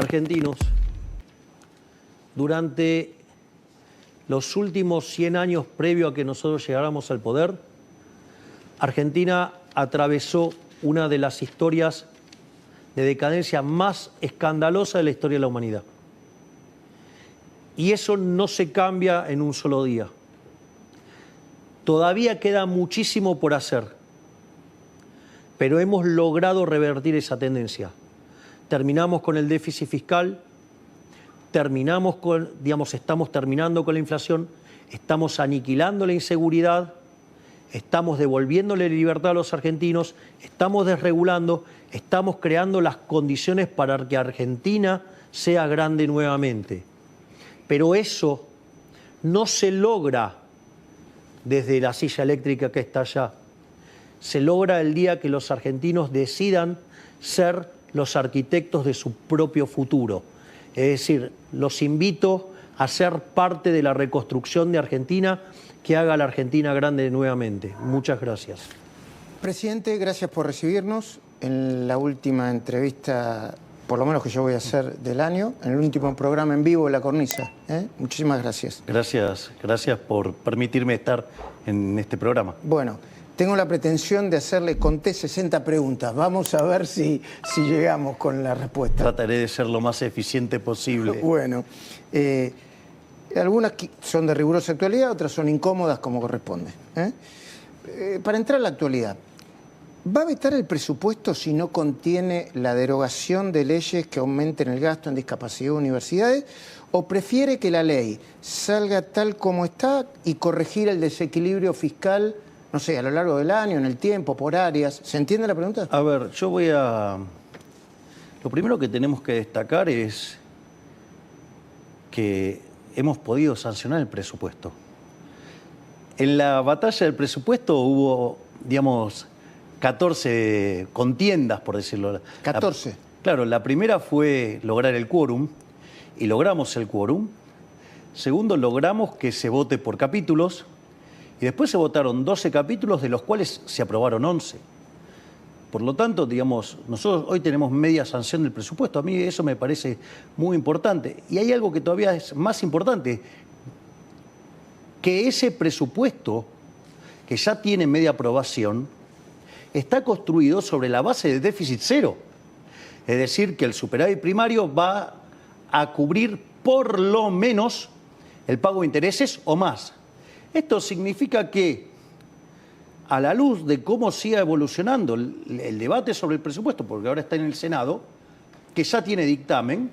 argentinos, durante los últimos 100 años previo a que nosotros llegáramos al poder, Argentina atravesó una de las historias de decadencia más escandalosa de la historia de la humanidad. Y eso no se cambia en un solo día. Todavía queda muchísimo por hacer, pero hemos logrado revertir esa tendencia. Terminamos con el déficit fiscal, estamos terminando con la inflación, estamos aniquilando la inseguridad, estamos devolviéndole libertad a los argentinos, estamos desregulando, estamos creando las condiciones para que Argentina sea grande nuevamente. Pero eso no se logra desde la silla eléctrica que está allá. Se logra el día que los argentinos decidan ser los arquitectos de su propio futuro. Es decir, los invito a ser parte de la reconstrucción de Argentina que haga a la Argentina grande nuevamente. Muchas gracias. Presidente, gracias por recibirnos en la última entrevista, por lo menos que yo voy a hacer del año, en el último programa en vivo de La Cornisa. Muchísimas gracias. Gracias por permitirme estar en este programa. Bueno, tengo la pretensión de hacerle, conté 60 preguntas. Vamos a ver si llegamos con la respuesta. Trataré de ser lo más eficiente posible. Bueno, algunas son de rigurosa actualidad, otras son incómodas como corresponde. Para entrar a la actualidad, ¿va a vetar el presupuesto si no contiene la derogación de leyes que aumenten el gasto en discapacidad y universidades? ¿O prefiere que la ley salga tal como está y corregir el desequilibrio fiscal, no sé, a lo largo del año, en el tiempo, por áreas? ¿Se entiende la pregunta? A ver, lo primero que tenemos que destacar es que hemos podido sancionar el presupuesto. En la batalla del presupuesto hubo, 14 contiendas, por decirlo. 14. Claro, la primera fue lograr el quórum, y logramos el quórum. Segundo, logramos que se vote por capítulos, y después se votaron 12 capítulos, de los cuales se aprobaron 11. Por lo tanto, nosotros hoy tenemos media sanción del presupuesto. A mí eso me parece muy importante. Y hay algo que todavía es más importante, que ese presupuesto, que ya tiene media aprobación, está construido sobre la base de déficit cero. Es decir, que el superávit primario va a cubrir por lo menos el pago de intereses o más. Esto significa que, a la luz de cómo siga evolucionando el debate sobre el presupuesto, porque ahora está en el Senado, que ya tiene dictamen,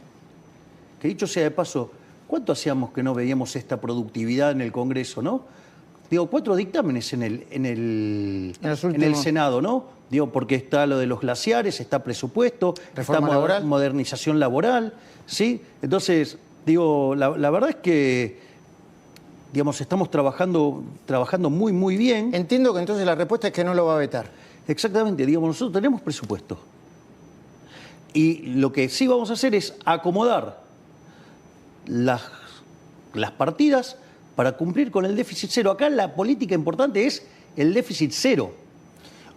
que dicho sea de paso, ¿cuánto hacíamos que no veíamos esta productividad en el Congreso, no? 4 dictámenes en el Senado, ¿no? Porque está lo de los glaciares, está presupuesto, reforma está laboral, modernización laboral, ¿sí? Entonces, la verdad es que, estamos trabajando muy, muy bien. Entiendo que entonces la respuesta es que no lo va a vetar. Exactamente, nosotros tenemos presupuesto. Y lo que sí vamos a hacer es acomodar las partidas para cumplir con el déficit cero. Acá la política importante es el déficit cero.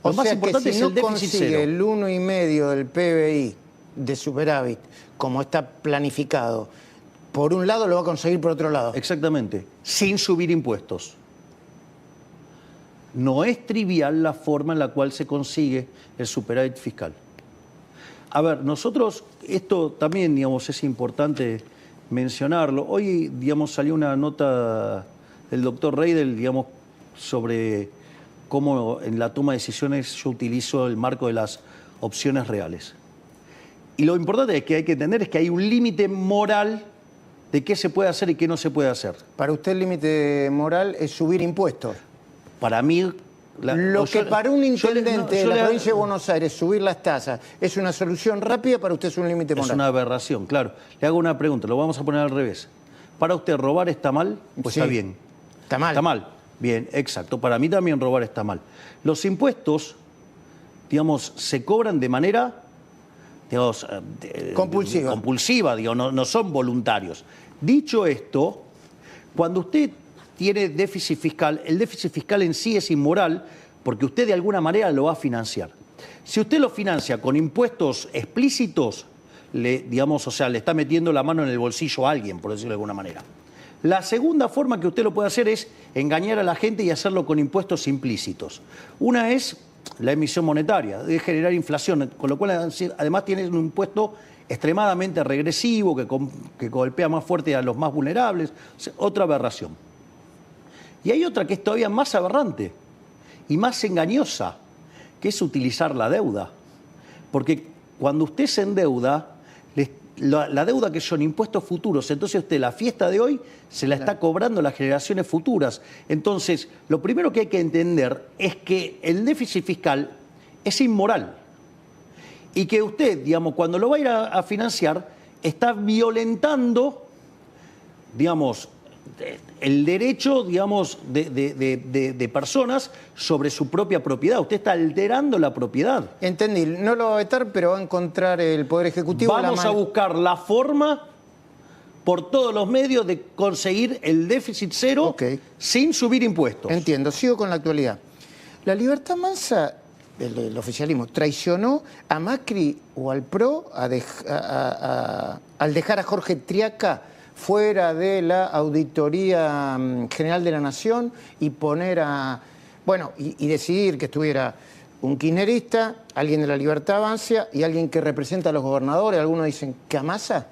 Lo más importante es el déficit cero. El 1,5 del PBI de superávit, como está planificado, por un lado lo va a conseguir por otro lado. Exactamente, sin subir impuestos. No es trivial la forma en la cual se consigue el superávit fiscal. A ver, nosotros, esto también, es importante mencionarlo. Hoy, salió una nota del doctor Reidel, sobre cómo en la toma de decisiones yo utilizo el marco de las opciones reales. Y lo importante es que hay que entender es que hay un límite moral de qué se puede hacer y qué no se puede hacer. Para usted el límite moral es subir impuestos. Para mí... para un intendente de la provincia de Buenos Aires subir las tasas es una solución rápida, para usted es un límite moral. Es una aberración, claro. Le hago una pregunta, lo vamos a poner al revés. ¿Para usted robar está mal? Pues sí. Está bien. Está mal. Está mal. Bien, exacto. Para mí también robar está mal. Los impuestos, se cobran de manera... compulsiva, no son voluntarios. Dicho esto, cuando usted tiene déficit fiscal, el déficit fiscal en sí es inmoral porque usted de alguna manera lo va a financiar. Si usted lo financia con impuestos explícitos, digamos, o sea, le está metiendo la mano en el bolsillo a alguien, por decirlo de alguna manera. La segunda forma que usted lo puede hacer es engañar a la gente y hacerlo con impuestos implícitos. Una es la emisión monetaria, de generar inflación, con lo cual además tiene un impuesto extremadamente regresivo que golpea más fuerte a los más vulnerables. O sea, otra aberración. Y hay otra que es todavía más aberrante y más engañosa, que es utilizar la deuda. Porque cuando usted se endeuda, la deuda que son impuestos futuros, entonces usted la fiesta de hoy se la está cobrando las generaciones futuras. Entonces, lo primero que hay que entender es que el déficit fiscal es inmoral y que usted, digamos, cuando lo va a ir a financiar, está violentando, digamos, el derecho, digamos, de personas sobre su propia propiedad. Usted está alterando la propiedad. Entendí, no lo va a vetar, pero va a encontrar el Poder Ejecutivo. Vamos a buscar la forma, por todos los medios, de conseguir el déficit cero sin subir impuestos. Entiendo, sigo con la actualidad. La Libertad Avanza, el oficialismo, traicionó a Macri o al PRO al dejar a Jorge Triaca fuera de la Auditoría General de la Nación y poner y decidir que estuviera un kirchnerista, alguien de la Libertad Avanza y alguien que representa a los gobernadores. Algunos dicen que a Massa.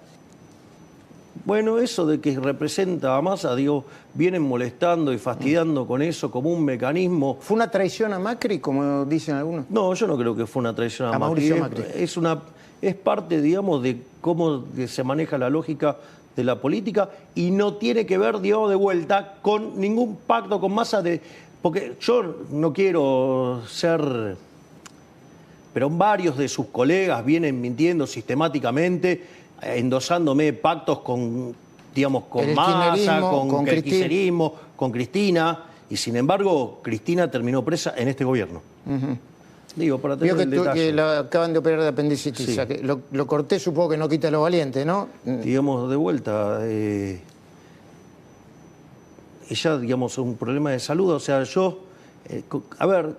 Bueno, eso de que representa a Massa, digo, vienen molestando y fastidiando con eso como un mecanismo. ¿Fue una traición a Macri, como dicen algunos? No, yo no creo que fue una traición a Macri. Mauricio Macri. Es parte, digamos, de cómo se maneja la lógica de la política y no tiene que ver, digamos, de vuelta con ningún pacto con Massa porque yo no quiero ser, pero varios de sus colegas vienen mintiendo sistemáticamente, endosándome pactos con, digamos, con Massa, con el kirchnerismo, con Cristina, y sin embargo Cristina terminó presa en este gobierno. Digo, para tener el detalle. Que la acaban de operar de apendicitis. Sí. O sea, que lo corté, supongo que no quita lo valiente, ¿no? Digamos, de vuelta, ella, digamos, es un problema de salud. O sea, yo, a ver...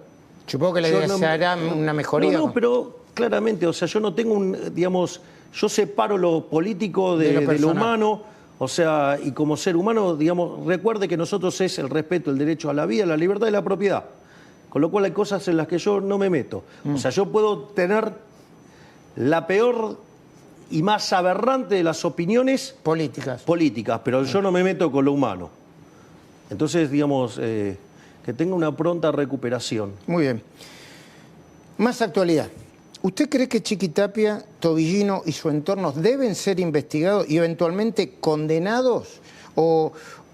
Supongo que le deseará una mejoría. No, pero claramente, o sea, yo no tengo digamos, yo separo lo político de lo humano. O sea, y como ser humano, digamos, recuerde que nosotros es el respeto, el derecho a la vida, la libertad y la propiedad. Con lo cual hay cosas en las que yo no me meto. O sea, yo puedo tener la peor y más aberrante de las opiniones políticas, pero yo no me meto con lo humano. Entonces, digamos, que tenga una pronta recuperación. Muy bien. Más actualidad. ¿Usted cree que Chiquitapia, Tobillino y su entorno deben ser investigados y eventualmente condenados? ¿O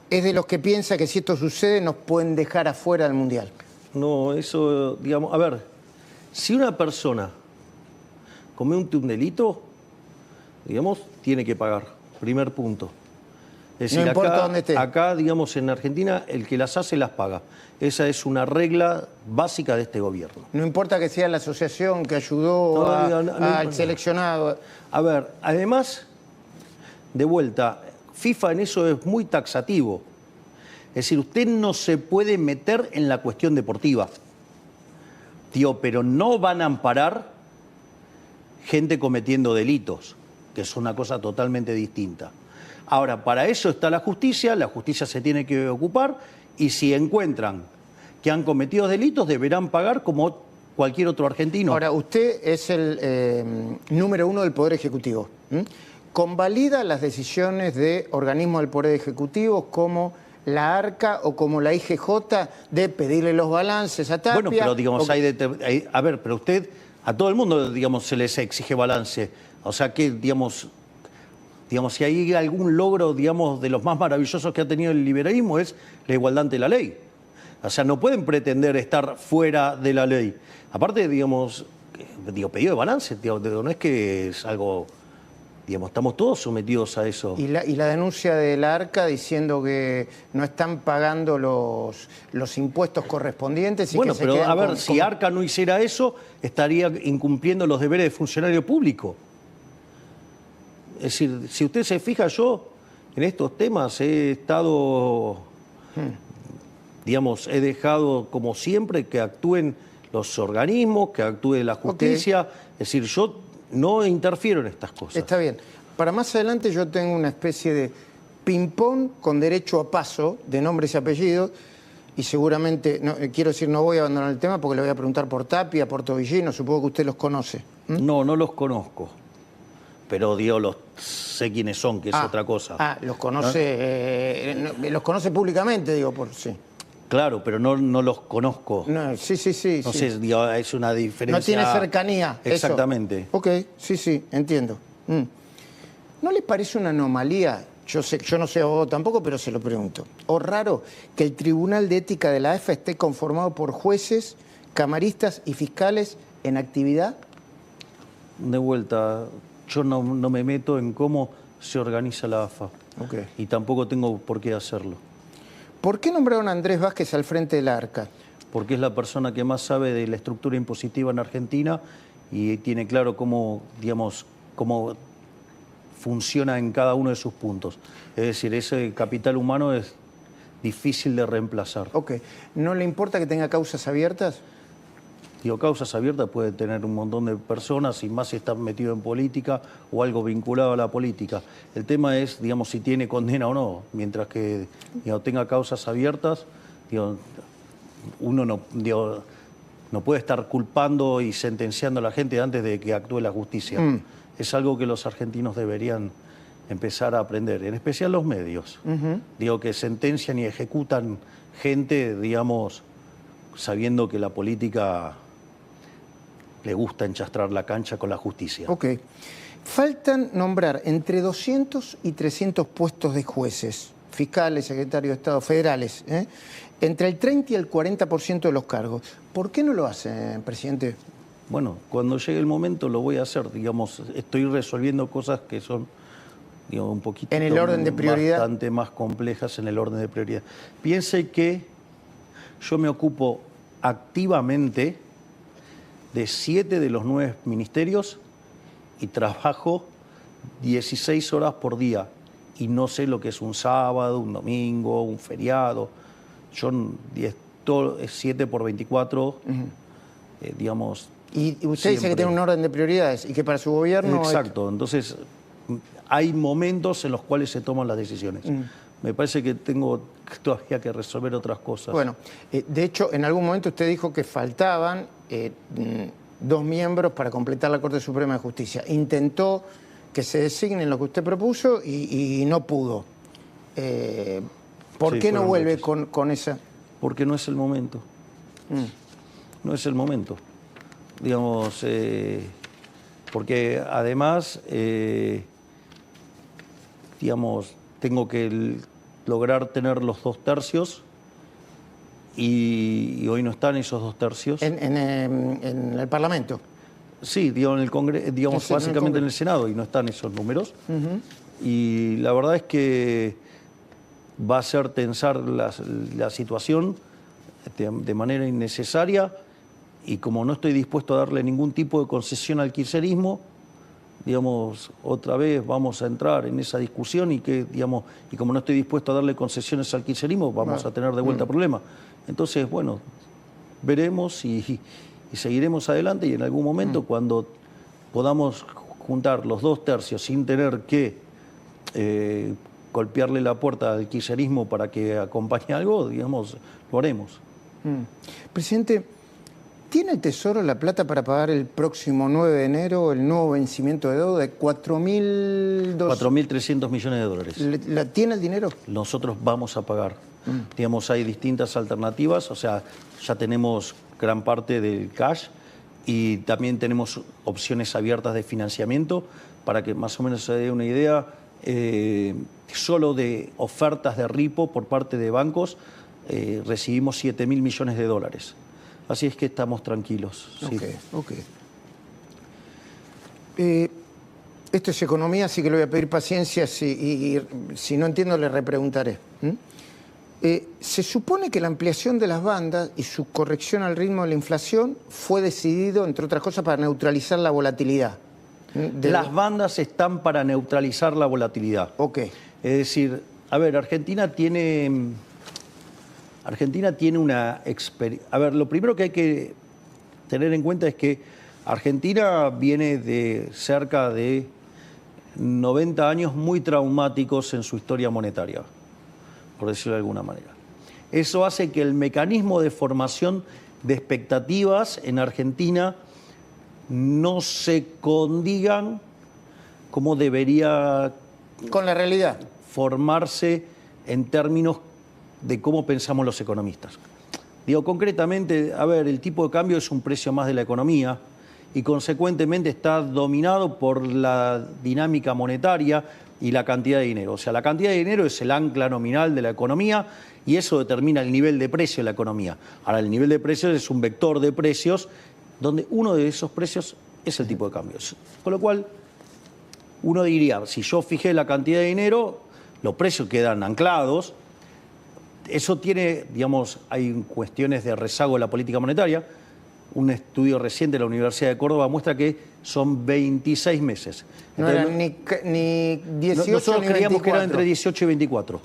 es de los que piensa que si esto sucede nos pueden dejar afuera del Mundial? No, eso, digamos, a ver, si una persona comete un delito, digamos, tiene que pagar, primer punto. Es decir, no importa dónde esté. Acá, digamos, en Argentina, el que las hace las paga. Esa es una regla básica de este gobierno. No importa que sea la asociación que ayudó al seleccionado. A ver, además, de vuelta, FIFA en eso es muy taxativo. Es decir, usted no se puede meter en la cuestión deportiva. Tío, pero no van a amparar gente cometiendo delitos, que es una cosa totalmente distinta. Ahora, para eso está la justicia se tiene que ocupar y si encuentran que han cometido delitos, deberán pagar como cualquier otro argentino. Ahora, usted es el número 1 del Poder Ejecutivo. ¿Convalida las decisiones de organismos del Poder Ejecutivo como la ARCA o como la IGJ de pedirle los balances a Tapia? Bueno, pero digamos, a ver, pero usted, a todo el mundo, digamos, se les exige balance. O sea que, digamos, si hay algún logro, digamos, de los más maravillosos que ha tenido el liberalismo es la igualdad ante la ley. O sea, no pueden pretender estar fuera de la ley. Aparte, digamos, pedido de balance, no es que es algo... Digamos, estamos todos sometidos a eso. ¿Y la denuncia de la ARCA diciendo que no están pagando los impuestos correspondientes? Y bueno, que pero a ver, si ARCA no hiciera eso, estaría incumpliendo los deberes de funcionario público. Es decir, si usted se fija, yo en estos temas he estado, digamos, he dejado como siempre que actúen los organismos, que actúe la justicia. Es decir, yo no interfiero en estas cosas. Está bien. Para más adelante yo tengo una especie de ping-pong con derecho a paso de nombres y apellidos y seguramente, quiero decir, no voy a abandonar el tema porque le voy a preguntar por Tapia, por Tobillino, supongo que usted los conoce. No, no los conozco, pero digo, sé quiénes son, que es otra cosa. Los conoce, los conoce públicamente, digo, por sí. Claro, pero no los conozco. No, sí. Entonces, digo, es una diferencia. No tiene cercanía. Exactamente. Eso. Ok, sí, entiendo. ¿No les parece una anomalía? Yo no sé abogado tampoco, pero se lo pregunto. ¿O raro que el Tribunal de Ética de la AFA esté conformado por jueces, camaristas y fiscales en actividad? De vuelta, yo no me meto en cómo se organiza la AFA. Okay. Y tampoco tengo por qué hacerlo. ¿Por qué nombraron a Andrés Vázquez al frente de la ARCA? Porque es la persona que más sabe de la estructura impositiva en Argentina y tiene claro cómo, digamos, cómo funciona en cada uno de sus puntos. Es decir, ese capital humano es difícil de reemplazar. Ok. ¿No le importa que tenga causas abiertas? Digo, causas abiertas puede tener un montón de personas y más si están metidos en política o algo vinculado a la política. El tema es, digamos, si tiene condena o no. Mientras que tenga causas abiertas, uno no puede estar culpando y sentenciando a la gente antes de que actúe la justicia. Es algo que los argentinos deberían empezar a aprender, en especial los medios. Digo, que sentencian y ejecutan gente, digamos, sabiendo que la política le gusta enchastrar la cancha con la justicia. Ok. Faltan nombrar entre 200 y 300 puestos de jueces, fiscales, secretarios de Estado, federales, entre el 30 y el 40% de los cargos. ¿Por qué no lo hacen, presidente? Bueno, cuando llegue el momento lo voy a hacer. Digamos, estoy resolviendo cosas que son, digamos, un poquito... ¿En el orden de prioridad? Bastante más complejas en el orden de prioridad. Piense que yo me ocupo activamente de 7 de los 9 ministerios y trabajo 16 horas por día. Y no sé lo que es un sábado, un domingo, un feriado. Yo 7 por 24, digamos... Y usted dice que tiene un orden de prioridades y que para su gobierno... Exacto. Entonces, hay momentos en los cuales se toman las decisiones. Me parece que tengo todavía que resolver otras cosas. Bueno, de hecho, en algún momento usted dijo que faltaban 2 miembros para completar la Corte Suprema de Justicia. Intentó que se designen lo que usted propuso y no pudo. ¿Por qué no vuelve con esa...? Porque no es el momento. No es el momento. Digamos, porque además, digamos, tengo que lograr tener los 2 tercios y hoy no están esos 2 tercios. ¿En el Parlamento? Sí, digo, en el Congreso, digamos, básicamente en el Senado, y no están esos números. Y la verdad es que va a hacer tensar la situación de manera innecesaria, y como no estoy dispuesto a darle ningún tipo de concesión al kirchnerismo, digamos, otra vez vamos a entrar en esa discusión y como no estoy dispuesto a darle concesiones al kirchnerismo, vamos a tener de vuelta problemas. Entonces, bueno, veremos y seguiremos adelante, y en algún momento cuando podamos juntar los 2 tercios sin tener que golpearle la puerta al kirchnerismo para que acompañe algo, digamos, lo haremos. Presidente, ¿tiene el Tesoro la plata para pagar el próximo 9 de enero el nuevo vencimiento de deuda de 4.300 millones de dólares? ¿Tiene el dinero? Nosotros vamos a pagar. Digamos, hay distintas alternativas, o sea, ya tenemos gran parte del cash y también tenemos opciones abiertas de financiamiento. Para que más o menos se dé una idea, solo de ofertas de ripo por parte de bancos recibimos 7.000 millones de dólares. Así es que estamos tranquilos. Ok. Esto es economía, así que le voy a pedir paciencia y si no entiendo le repreguntaré. Se supone que la ampliación de las bandas y su corrección al ritmo de la inflación fue decidido, entre otras cosas, para neutralizar la volatilidad. Las bandas están para neutralizar la volatilidad. Ok. Es decir, a ver, Argentina tiene una experiencia... A ver, lo primero que hay que tener en cuenta es que Argentina viene de cerca de 90 años muy traumáticos en su historia monetaria, por decirlo de alguna manera. Eso hace que el mecanismo de formación de expectativas en Argentina no se condigan como debería con la realidad formarse en términos de cómo pensamos los economistas. Digo, concretamente, a ver, el tipo de cambio es un precio más de la economía y consecuentemente está dominado por la dinámica monetaria y la cantidad de dinero. O sea, la cantidad de dinero es el ancla nominal de la economía y eso determina el nivel de precio de la economía. Ahora, el nivel de precios es un vector de precios donde uno de esos precios es el tipo de cambio. Con lo cual, uno diría, si yo fijé la cantidad de dinero, los precios quedan anclados. Eso tiene, digamos, hay cuestiones de rezago de la política monetaria. Un estudio reciente de la Universidad de Córdoba muestra que son 26 meses. No eran ni 18 nosotros ni creíamos 24. que eran entre 18 y 24.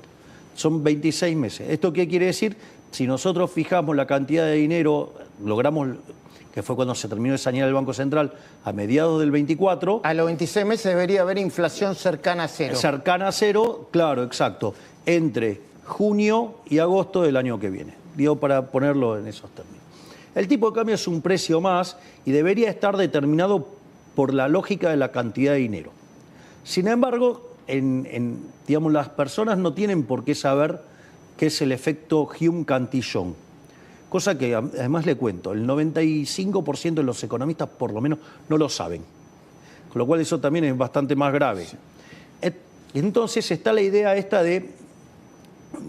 Son 26 meses. ¿Esto qué quiere decir? Si nosotros fijamos la cantidad de dinero, logramos, que fue cuando se terminó de sanear el Banco Central, a mediados del 24... A los 26 meses debería haber inflación cercana a cero. Cercana a cero, claro, exacto. Entre junio y agosto del año que viene. Digo, para ponerlo en esos términos. El tipo de cambio es un precio más y debería estar determinado por la lógica de la cantidad de dinero. Sin embargo, digamos, las personas no tienen por qué saber qué es el efecto Hume-Cantillon. Cosa que además le cuento, el 95% de los economistas por lo menos no lo saben. Con lo cual eso también es bastante más grave. Sí. Entonces está la idea esta de,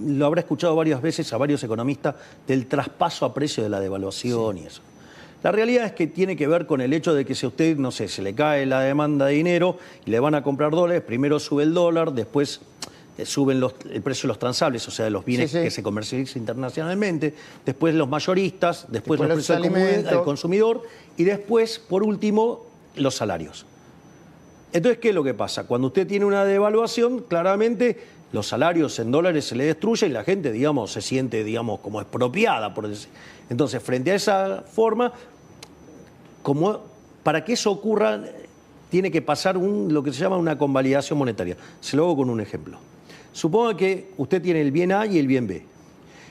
lo habrá escuchado varias veces a varios economistas, del traspaso a precio de la devaluación y eso. La realidad es que tiene que ver con el hecho de que si a usted, no sé, se le cae la demanda de dinero y le van a comprar dólares, primero sube el dólar, después suben el precio de los transables, o sea, de los bienes que se comercializan internacionalmente, después los mayoristas, después los precios al consumidor y después, por último, los salarios. Entonces, ¿qué es lo que pasa? Cuando usted tiene una devaluación, claramente los salarios en dólares se le destruyen y la gente, digamos, se siente, digamos, como expropiada, por decir. Entonces, frente a esa forma, para que eso ocurra, tiene que pasar lo que se llama una convalidación monetaria. Se lo hago con un ejemplo. Suponga que usted tiene el bien A y el bien B.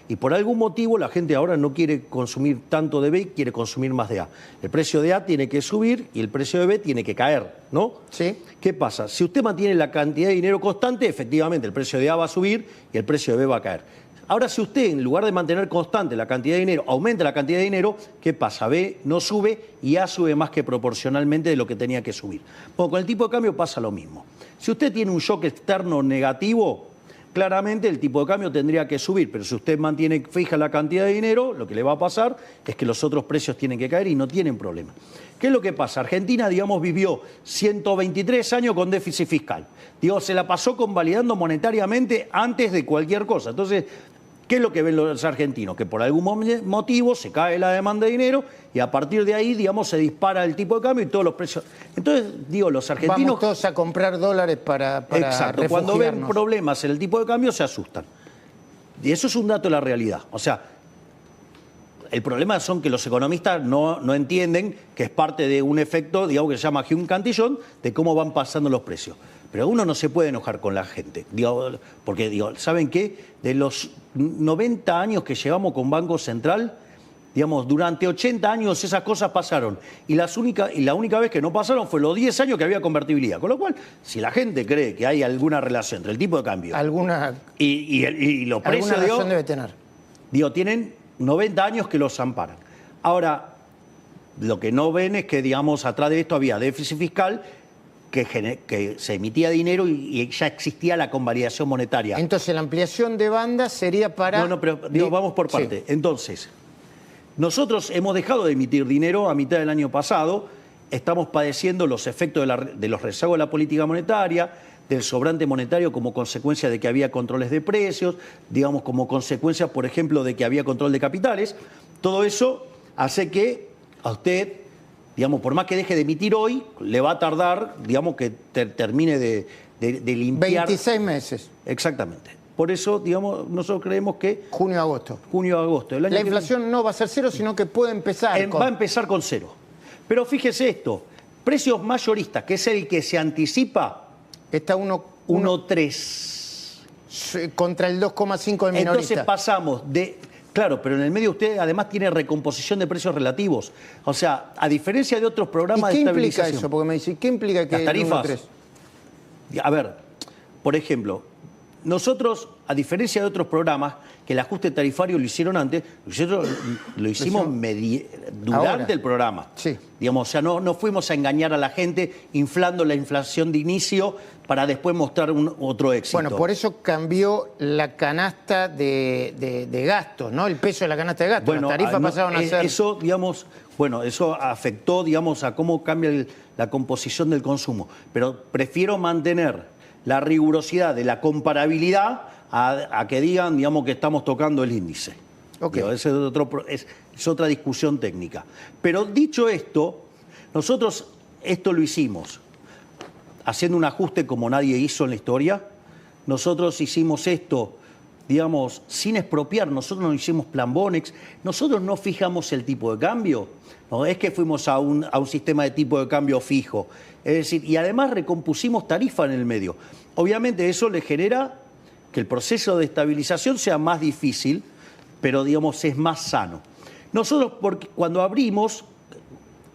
Y por algún motivo la gente ahora no quiere consumir tanto de B, quiere consumir más de A. El precio de A tiene que subir y el precio de B tiene que caer, ¿no? Sí. ¿Qué pasa? Si usted mantiene la cantidad de dinero constante, efectivamente el precio de A va a subir y el precio de B va a caer. Ahora, si usted, en lugar de mantener constante la cantidad de dinero, aumenta la cantidad de dinero, ¿qué pasa? B no sube y A sube más que proporcionalmente de lo que tenía que subir. Bueno, con el tipo de cambio pasa lo mismo. Si usted tiene un shock externo negativo, claramente el tipo de cambio tendría que subir, pero si usted mantiene fija la cantidad de dinero, lo que le va a pasar es que los otros precios tienen que caer y no tienen problema. ¿Qué es lo que pasa? Argentina, digamos, vivió 123 años con déficit fiscal. Digo, se la pasó convalidando monetariamente antes de cualquier cosa. Entonces, ¿qué es lo que ven los argentinos? Que por algún motivo se cae la demanda de dinero y a partir de ahí, digamos, se dispara el tipo de cambio y todos los precios. Entonces, digo, los argentinos... Vamos todos a comprar dólares para exacto, cuando ven problemas en el tipo de cambio se asustan. Y eso es un dato de la realidad. O sea, el problema son que los economistas no entienden que es parte de un efecto, digamos, que se llama Hume-Cantillon, de cómo van pasando los precios. Pero uno no se puede enojar con la gente, porque, ¿saben qué? De los 90 años que llevamos con Banco Central, digamos, durante 80 años esas cosas pasaron. Y la única vez que no pasaron fue los 10 años que había convertibilidad. Con lo cual, si la gente cree que hay alguna relación entre el tipo de cambio y los precios, alguna razón debe tener. Tienen 90 años que los amparan. Ahora, lo que no ven es que, digamos, atrás de esto había déficit fiscal, que se emitía dinero y ya existía la convalidación monetaria. Entonces, la ampliación de banda sería para... No, pero vamos por parte. Sí. Entonces, nosotros hemos dejado de emitir dinero a mitad del año pasado, estamos padeciendo los efectos de los rezagos de la política monetaria, del sobrante monetario como consecuencia de que había controles de precios, digamos, como consecuencia, por ejemplo, de que había control de capitales. Todo eso hace que a usted, digamos, por más que deje de emitir hoy, le va a tardar, digamos, que termine de limpiar. 26 meses. Exactamente. Por eso, digamos, nosotros creemos que... Junio-agosto. Junio-agosto. La inflación no va a ser cero, sino que puede empezar va a empezar con cero. Pero fíjese esto, precios mayoristas, que es el que se anticipa, Está 1,3. contra el 2,5 del minorista. Entonces pasamos de... Claro, pero en el medio usted además tiene recomposición de precios relativos. O sea, a diferencia de otros programas ¿Y qué de implica estabilización... eso? Porque me dice, ¿qué implica que Las tarifas. el 1,3? A ver, por ejemplo, nosotros, a diferencia de otros programas, que el ajuste tarifario lo hicieron antes, nosotros lo hicimos durante Ahora. el programa. Sí. Digamos, o sea, no fuimos a engañar a la gente inflando la inflación de inicio para después mostrar otro éxito. Bueno, por eso cambió la canasta de gastos, ¿no? El peso de la canasta de gastos. Bueno, Las tarifas pasaron a ser... Eso, digamos, bueno, eso afectó, digamos, a cómo cambia la composición del consumo. Pero prefiero mantener la rigurosidad de la comparabilidad a que digan, digamos, que estamos tocando el índice. Ok. Digo, ese es otra discusión técnica. Pero dicho esto, nosotros esto lo hicimos haciendo un ajuste como nadie hizo en la historia. Nosotros hicimos esto, digamos, sin expropiar. Nosotros no hicimos plan Bonex. Nosotros no fijamos el tipo de cambio. No es que fuimos a un sistema de tipo de cambio fijo. Es decir, y además recompusimos tarifa en el medio. Obviamente eso le genera que el proceso de estabilización sea más difícil, pero digamos es más sano. Nosotros cuando abrimos,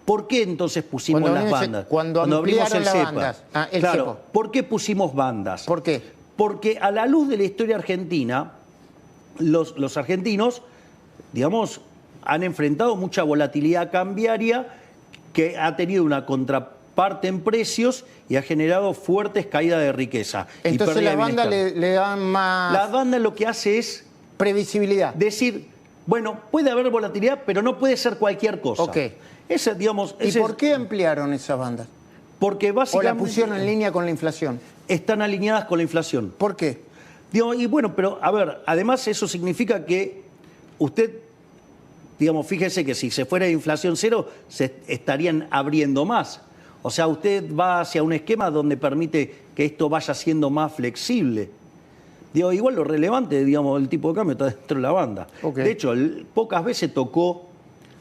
¿por qué entonces pusimos las bandas? Cuando abrimos ampliaron el las CEPA. bandas. El Claro, cepo. ¿por qué pusimos bandas? ¿Por qué? Porque a la luz de la historia argentina, los argentinos, digamos, han enfrentado mucha volatilidad cambiaria que ha tenido una contraparte en precios y ha generado fuertes caídas de riqueza. y Entonces pérdida las de bandas bienestar. le dan más La banda lo que hace es previsibilidad. decir, bueno, puede haber volatilidad, pero no puede ser cualquier cosa. Ok. Ese, digamos, ¿Y ese por qué ampliaron esas bandas? Porque ¿O la básicamente pusieron en línea con la inflación? están alineadas con la inflación. ¿Por qué? Digo, y bueno, pero a ver, además eso significa que usted, digamos, fíjese que si se fuera de inflación cero, se estarían abriendo más. O sea, usted va hacia un esquema donde permite que esto vaya siendo más flexible. Digo, igual lo relevante, digamos, el tipo de cambio está dentro de la banda. Ok. De hecho, pocas veces tocó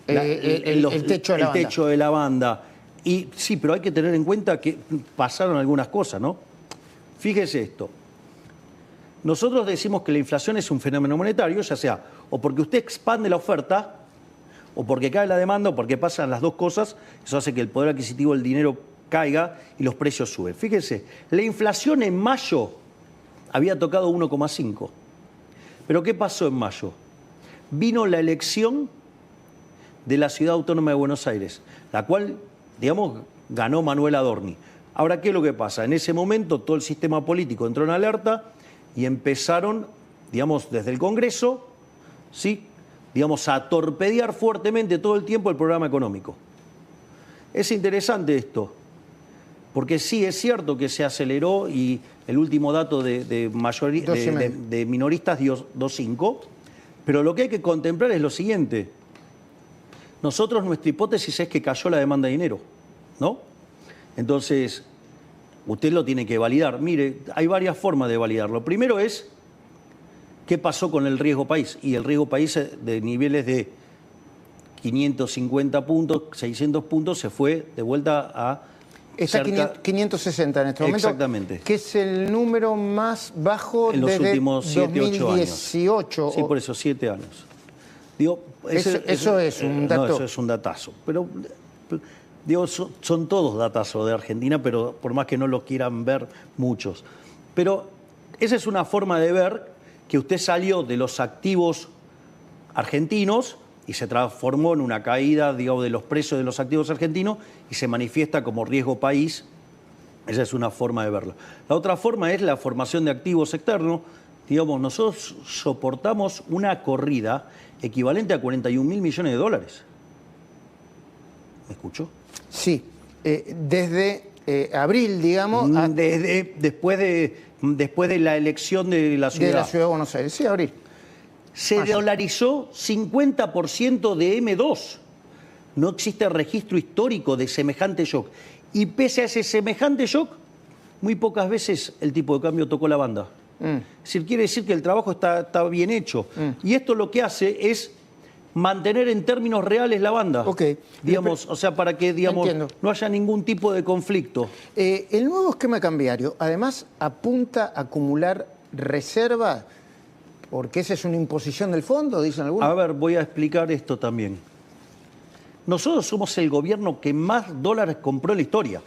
el techo de la banda. techo de la banda. Y sí, pero hay que tener en cuenta que pasaron algunas cosas, ¿no? Fíjese esto. Nosotros decimos que la inflación es un fenómeno monetario, ya sea o porque usted expande la oferta, o porque cae la demanda, o porque pasan las dos cosas. Eso hace que el poder adquisitivo del dinero caiga y los precios suben. Fíjese, la inflación en mayo había tocado 1,5. ¿Pero qué pasó en mayo? Vino la elección de la Ciudad Autónoma de Buenos Aires, la cual, digamos, ganó Manuel Adorni. Ahora, ¿qué es lo que pasa? En ese momento todo el sistema político entró en alerta y empezaron, digamos, desde el Congreso, ¿sí?, digamos, a torpedear fuertemente todo el tiempo el programa económico. Es interesante esto, porque sí, es cierto que se aceleró y el último dato de minoristas dio 2,5, pero lo que hay que contemplar es lo siguiente. Nosotros, nuestra hipótesis es que cayó la demanda de dinero, ¿no? Entonces, usted lo tiene que validar. Mire, hay varias formas de validarlo. Primero es, ¿qué pasó con el riesgo país? Y el riesgo país de niveles de 550 puntos, 600 puntos, se fue de vuelta a... Está 560 en este momento. Exactamente. Que es el número más bajo en los desde últimos 7, 8 años. 2018. Sí, por eso, 7 años. Digo, eso es un dato. No, eso es un datazo. Pero, digo, son todos datazos de Argentina, pero por más que no lo quieran ver muchos. Pero esa es una forma de ver que usted salió de los activos argentinos y se transformó en una caída, digamos, de los precios de los activos argentinos y se manifiesta como riesgo país. Esa es una forma de verlo. La otra forma es la formación de activos externos. Digamos, nosotros soportamos una corrida equivalente a 41.000 millones de dólares. ¿Me escuchó? Sí. Desde abril, digamos... Después de la elección de la ciudad. De la Ciudad de Buenos Aires. Sí, abril. Se dolarizó 50% de M2. No existe registro histórico de semejante shock. Y pese a ese semejante shock, muy pocas veces el tipo de cambio tocó la banda. Es decir, quiere decir que el trabajo está bien hecho. Y esto lo que hace es mantener en términos reales la banda. Ok. Digamos, o sea, para que Entiendo. no haya ningún tipo de conflicto. El nuevo esquema cambiario, además, apunta a acumular reservas, porque esa es una imposición del fondo, dicen algunos. A ver, voy a explicar esto también. Nosotros somos el gobierno que más dólares compró en la historia.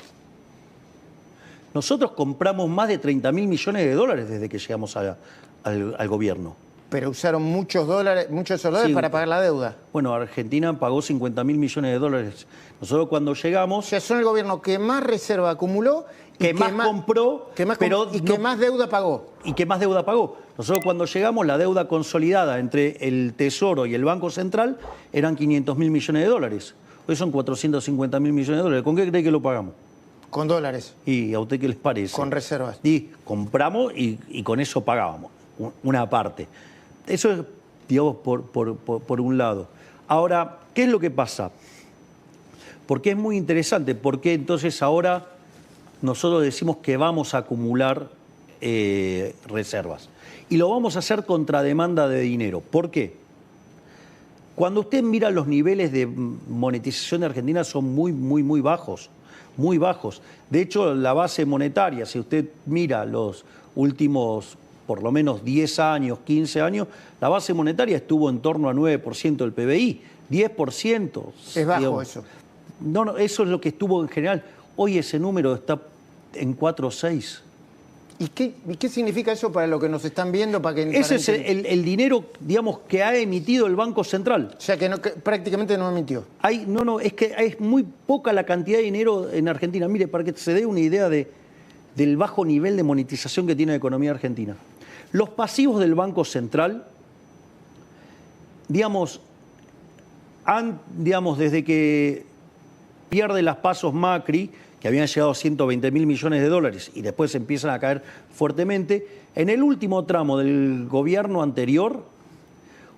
Nosotros compramos más de 30.000 millones de dólares desde que llegamos al gobierno. Pero usaron muchos de esos dólares Sí. para pagar la deuda. Bueno, Argentina pagó 50.000 millones de dólares. Nosotros cuando O llegamos, sea, son el gobierno que más reserva acumuló y que más compró, que pero más deuda pagó. ¿y qué más deuda pagó? Nosotros cuando llegamos, la deuda consolidada entre el Tesoro y el Banco Central eran 500.000 millones de dólares. Hoy son 450.000 millones de dólares. ¿Con qué cree que lo pagamos? Con dólares, ¿Y a usted qué les parece? con reservas. Y compramos y con eso pagábamos, una parte. Eso es, digamos, por un lado. Ahora, ¿qué es lo que pasa? Porque es muy interesante, porque entonces ahora nosotros decimos que vamos a acumular reservas. Y lo vamos a hacer contra demanda de dinero. ¿Por qué? Cuando usted mira los niveles de monetización de Argentina son muy bajos, muy bajos. De hecho, la base monetaria, si usted mira los últimos por lo menos 10 años, 15 años, la base monetaria estuvo en torno a 9% del PBI, 10%. Es bajo digamos. eso. No, eso es lo que estuvo en general. Hoy ese número está en 4 o 6. ¿Y qué significa eso para lo que nos están viendo? Ese es el dinero, digamos, que ha emitido el Banco Central. O sea, que prácticamente no emitió. Es que es muy poca la cantidad de dinero en Argentina. Mire, para que se dé una idea del bajo nivel de monetización que tiene la economía argentina. Los pasivos del Banco Central, digamos, desde que pierde las pasos Macri, que habían llegado a 120.000 millones de dólares y después empiezan a caer fuertemente, en el último tramo del gobierno anterior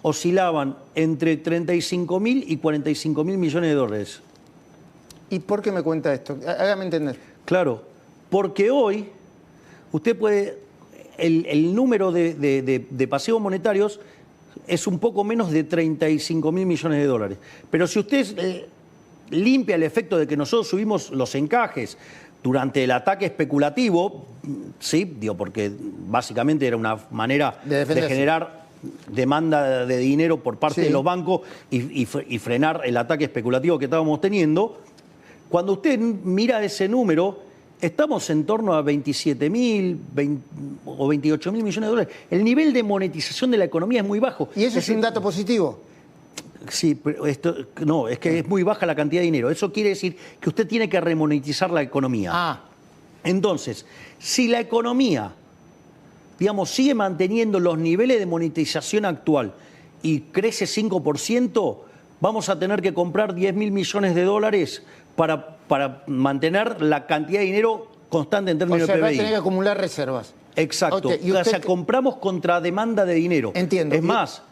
oscilaban entre 35.000 y 45.000 millones de dólares. ¿Y por qué me cuenta esto? Hágame entender. Claro, porque hoy usted puede, el número de pasivos monetarios es un poco menos de 35.000 millones de dólares. Pero si usted limpia el efecto de que nosotros subimos los encajes durante el ataque especulativo, sí, digo, porque básicamente era una manera de generar demanda de dinero por parte de los bancos y frenar el ataque especulativo que estábamos teniendo. Cuando usted mira ese número, estamos en torno a 27.000 o 28.000 millones de dólares. El nivel de monetización de la economía es muy bajo. ¿Y eso es un dato positivo? Sí, pero no, es que es muy baja la cantidad de dinero. Eso quiere decir que usted tiene que remonetizar la economía. Entonces, si la economía, digamos, sigue manteniendo los niveles de monetización actual y crece 5%, vamos a tener que comprar 10.000 millones de dólares para mantener la cantidad de dinero constante en términos de PBI. Va a tener que acumular reservas. Exacto. Okay. O sea, compramos contra demanda de dinero. Entiendo. Es más,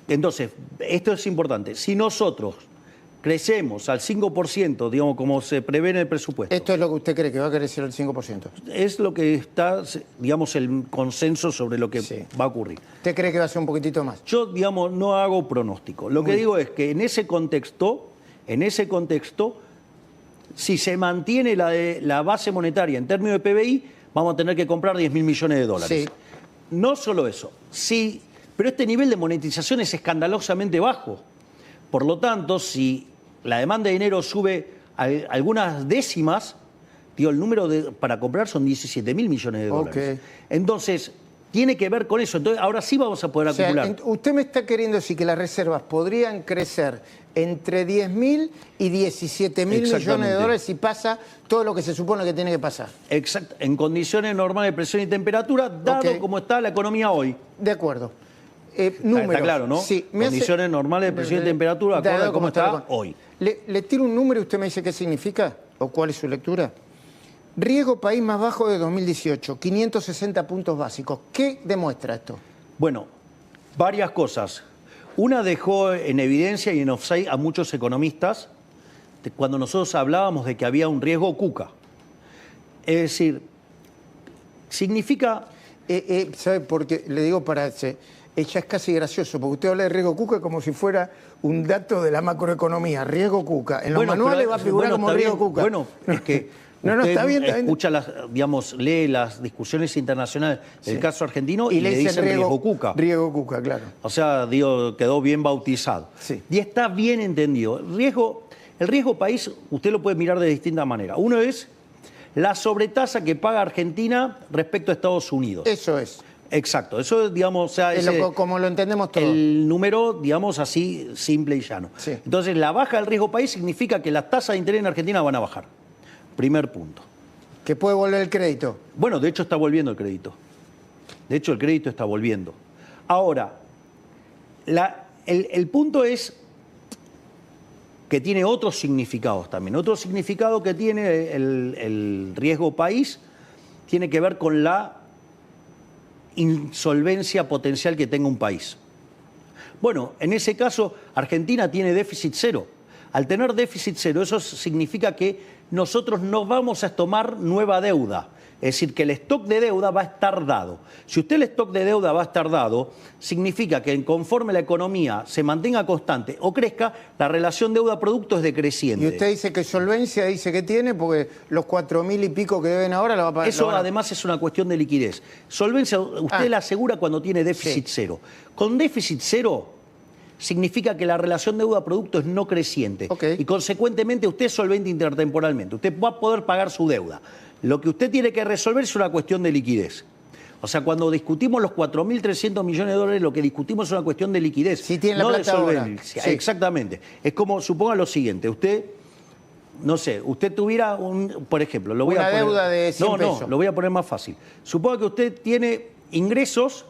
entonces, esto es importante. Si nosotros crecemos al 5%, digamos, como se prevé en el presupuesto. ¿Esto es lo que usted cree que va a crecer el 5%? Es lo que está, digamos, el consenso sobre lo que va a ocurrir. ¿Usted cree que va a ser un poquitito más? Yo, digamos, no hago pronóstico. Lo que digo es que en ese contexto, si se mantiene la base monetaria en términos de PBI, vamos a tener que comprar 10.000 millones de dólares. Sí. No solo eso, sí, pero este nivel de monetización es escandalosamente bajo. Por lo tanto, si la demanda de dinero sube algunas décimas, digo, el número para comprar son 17.000 millones de dólares. Entonces, tiene que ver con eso. Entonces, ahora sí vamos a poder acumular. Usted me está queriendo decir que las reservas podrían crecer entre 10.000 y 17.000 millones de dólares si pasa todo lo que se supone que tiene que pasar. Exacto. En condiciones normales de presión y temperatura, dado como está la economía hoy. De acuerdo. Números. Está claro, ¿no? Sí, condiciones normales de presión y temperatura, acorde a cómo está hoy. Le tiro un número y usted me dice qué significa o cuál es su lectura. Riesgo país más bajo de 2018, 560 puntos básicos. ¿Qué demuestra esto? Bueno, varias cosas. Una dejó en evidencia y en offside a muchos economistas cuando nosotros hablábamos de que había un riesgo cuca. Es decir, significa... ¿Sabe por qué? Le digo para... ya es casi gracioso, porque usted habla de riesgo Cuca como si fuera un dato de la macroeconomía. Riesgo Cuca. En los manuales va a figurar como riesgo Cuca. Bueno, es que no, usted está bien. escucha lee las discusiones internacionales del caso argentino y le dicen riesgo Cuca. Riesgo Cuca, claro. O sea, digo, quedó bien bautizado. Sí. Y está bien entendido. El riesgo país, usted lo puede mirar de distintas maneras. Uno es la sobretasa que paga Argentina respecto a Estados Unidos. Eso es. Exacto, eso digamos, o sea, es como lo entendemos todos. El número, digamos así, simple y llano. Sí. Entonces, la baja del riesgo país significa que las tasas de interés en Argentina van a bajar. Primer punto. Que puede volver el crédito. Bueno, de hecho está volviendo el crédito. De hecho, el crédito está volviendo. Ahora, el punto es que tiene otros significados también. Otro significado que tiene el riesgo país tiene que ver con la insolvencia potencial que tenga un país. Bueno, en ese caso, Argentina tiene déficit cero. Al tener déficit cero, eso significa que nosotros no vamos a tomar nueva deuda. Es decir, que el stock de deuda va a estar dado. Si usted el stock de deuda va a estar dado, significa que conforme la economía se mantenga constante o crezca, la relación deuda-producto es decreciente. Y usted dice que solvencia dice que tiene, porque los 4.000 y pico que deben ahora la va a pagar. Eso además es una cuestión de liquidez. Solvencia usted la asegura cuando tiene déficit cero. Con déficit cero significa que la relación deuda-producto es no creciente. Y consecuentemente usted es solvente intertemporalmente. Usted va a poder pagar su deuda. Lo que usted tiene que resolver es una cuestión de liquidez. O sea, cuando discutimos los 4.300 millones de dólares, lo que discutimos es una cuestión de liquidez, si tiene la no plata de solvencia. Sí. Exactamente. Es como, suponga lo siguiente, usted, no sé, usted tuviera por ejemplo, lo voy a poner, deuda de 100 pesos. No, lo voy a poner más fácil. Suponga que usted tiene ingresos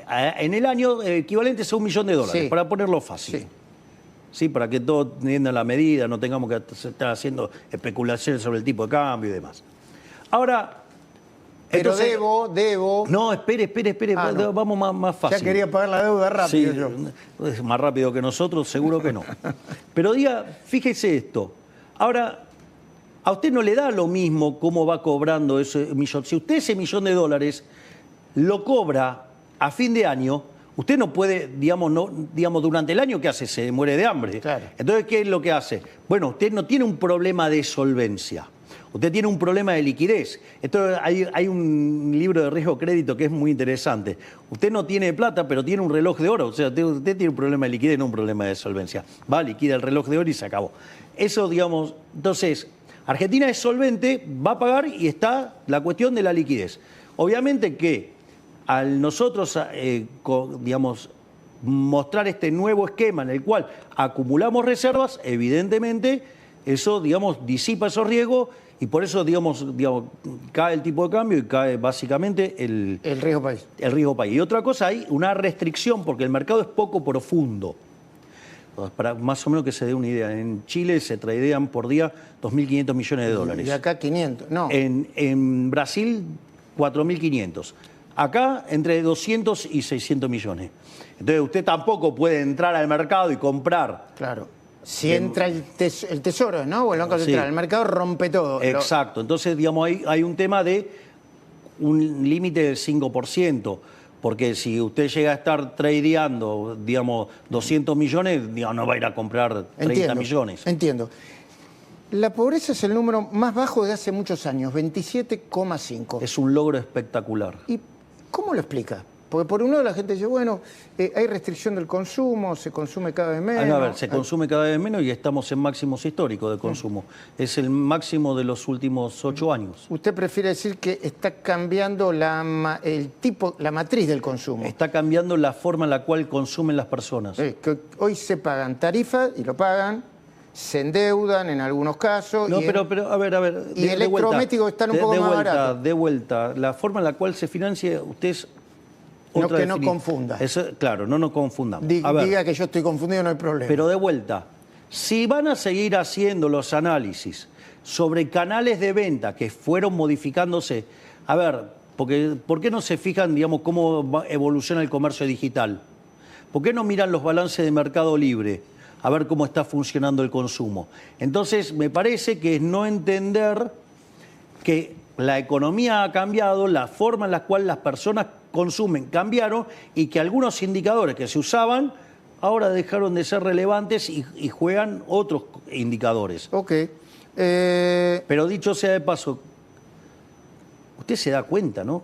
en el año equivalentes a $1 millón, para ponerlo fácil. Sí. Sí, para que todo teniendo la medida, no tengamos que estar haciendo especulaciones sobre el tipo de cambio y demás. Ahora... Pero entonces, debo... No, espere, no. Vamos más fácil. Ya quería pagar la deuda rápido. Sí, yo. es más rápido que nosotros, seguro que no. Pero fíjese esto. Ahora, a usted no le da lo mismo cómo va cobrando ese millón. Si usted ese $1 millón lo cobra a fin de año, usted no puede, digamos, durante el año, ¿qué hace? Se muere de hambre. Claro. Entonces, ¿qué es lo que hace? Bueno, usted no tiene un problema de solvencia. Usted tiene un problema de liquidez. Entonces, hay un libro de riesgo crédito que es muy interesante. Usted no tiene plata, pero tiene un reloj de oro. O sea, usted tiene un problema de liquidez, no un problema de solvencia. Va, liquida el reloj de oro y se acabó. Eso, digamos, entonces, Argentina es solvente, va a pagar y está la cuestión de la liquidez. Obviamente que al nosotros, digamos, mostrar este nuevo esquema en el cual acumulamos reservas, evidentemente eso, digamos, disipa esos riesgos y por eso, digamos, cae el tipo de cambio y cae básicamente el riesgo país. El riesgo país. Y otra cosa, hay una restricción porque el mercado es poco profundo. Para más o menos que se dé una idea, en Chile se tradean por día 2.500 millones de dólares. Y acá 500, no. En Brasil, 4.500. Acá, entre 200 y 600 millones. Entonces, usted tampoco puede entrar al mercado y comprar. Claro. Si entra el Tesoro, ¿no? O el Banco Central. Sí. El mercado rompe todo. Exacto. Entonces, digamos, hay un tema de un límite del 5%. Porque si usted llega a estar tradeando, digamos, 200 millones, digamos, no va a ir a comprar 30 millones. Entiendo. La pobreza es el número más bajo de hace muchos años, 27,5. Es un logro espectacular. ¿Y cómo lo explica? Porque por un lado la gente dice, bueno, hay restricción del consumo, se consume cada vez menos. A ver, se consume cada vez menos y estamos en máximos históricos de consumo. Es el máximo de los últimos 8 años. ¿Usted prefiere decir que está cambiando la matriz del consumo? Está cambiando la forma en la cual consumen las personas. Que hoy se pagan tarifas y lo pagan, se endeudan en algunos casos. No, pero a ver. Y electrodomésticos están un poco más baratos. De vuelta, la forma en la cual se financia, usted es... No, que no confunda. Claro, no nos confundamos. Diga que yo estoy confundido, no hay problema. Pero de vuelta, si van a seguir haciendo los análisis sobre canales de venta que fueron modificándose, a ver, ¿por qué no se fijan, digamos, cómo evoluciona el comercio digital? ¿Por qué no miran los balances de Mercado Libre a ver cómo está funcionando el consumo? Entonces, me parece que es no entender que la economía ha cambiado, la forma en la cual las personas consumen cambiaron y que algunos indicadores que se usaban ahora dejaron de ser relevantes y juegan otros indicadores. Ok. Pero dicho sea de paso, usted se da cuenta, ¿no?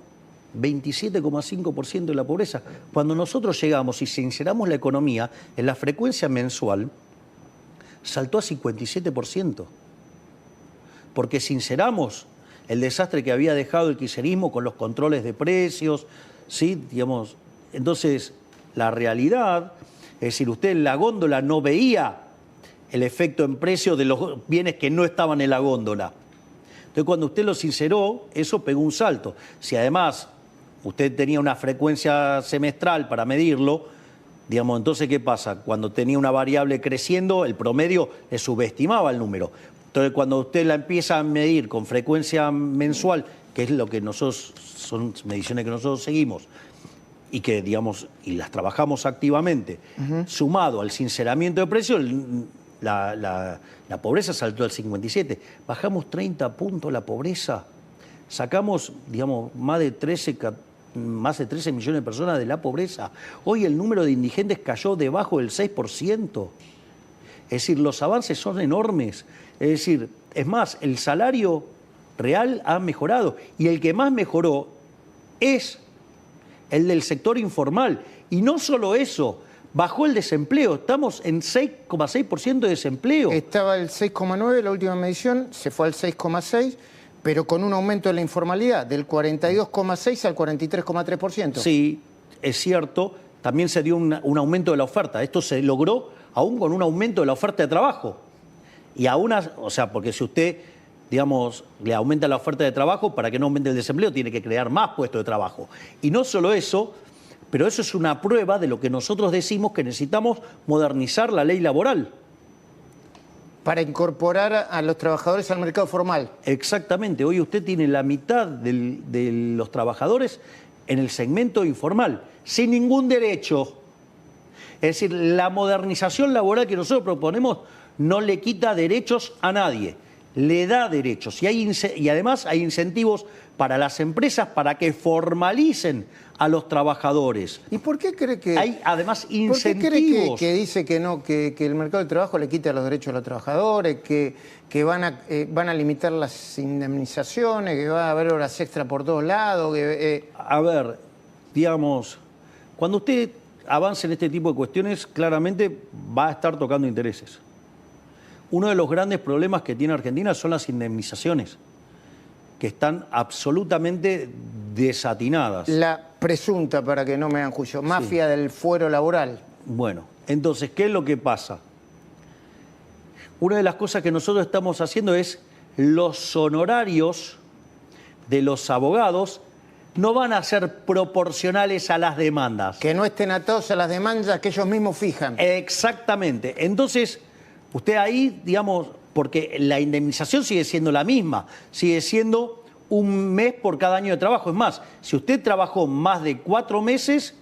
27,5% de la pobreza. Cuando nosotros llegamos y sinceramos la economía, en la frecuencia mensual saltó a 57%. Porque sinceramos el desastre que había dejado el kirchnerismo con los controles de precios, ¿sí? Digamos, entonces, la realidad, es decir, usted en la góndola no veía el efecto en precio de los bienes que no estaban en la góndola. Entonces, cuando usted lo sinceró, eso pegó un salto. Si además usted tenía una frecuencia semestral para medirlo, digamos, entonces, ¿qué pasa? Cuando tenía una variable creciendo, el promedio le subestimaba el número. Entonces, cuando usted la empieza a medir con frecuencia mensual, que es lo que nosotros, son mediciones que nosotros seguimos, y que, digamos, y las trabajamos activamente, sumado al sinceramiento de precios, la pobreza saltó al 57. Bajamos 30 puntos la pobreza. Sacamos, digamos, más de 13 millones de personas de la pobreza. Hoy el número de indigentes cayó debajo del 6%. Es decir, los avances son enormes. Es decir, es más, el salario real ha mejorado. Y el que más mejoró es el del sector informal. Y no solo eso, bajó el desempleo. Estamos en 6,6% de desempleo. Estaba el 6,9 la última medición, se fue al 6,6, pero con un aumento de la informalidad del 42,6 al 43,3%. Sí, es cierto. También se dio un aumento de la oferta. Esto se logró aún con un aumento de la oferta de trabajo. Y o sea, porque si usted, digamos, le aumenta la oferta de trabajo, para que no aumente el desempleo, tiene que crear más puestos de trabajo. Y no solo eso, pero eso es una prueba de lo que nosotros decimos que necesitamos modernizar la ley laboral. Para incorporar a los trabajadores al mercado formal. Exactamente. Hoy usted tiene la mitad de los trabajadores en el segmento informal, sin ningún derecho. Es decir, la modernización laboral que nosotros proponemos no le quita derechos a nadie, le da derechos. Y además hay incentivos para las empresas para que formalicen a los trabajadores. ¿Y por qué cree que...? Hay además incentivos. ¿Por qué cree que dice que no, que el mercado del trabajo le quita los derechos a los trabajadores, que van a limitar las indemnizaciones, que va a haber horas extra por todos lados? A ver, digamos, cuando usted avance en este tipo de cuestiones, claramente va a estar tocando intereses. Uno de los grandes problemas que tiene Argentina son las indemnizaciones, que están absolutamente desatinadas. La presunta, para que no me hagan juicio, mafia del fuero laboral. Bueno, entonces, ¿qué es lo que pasa? Una de las cosas que nosotros estamos haciendo es los honorarios de los abogados no van a ser proporcionales a las demandas. Que no estén atados a las demandas que ellos mismos fijan. Exactamente. Entonces, usted ahí, digamos, porque la indemnización sigue siendo la misma, sigue siendo un mes por cada año de trabajo. Es más, si usted trabajó más de 4 meses,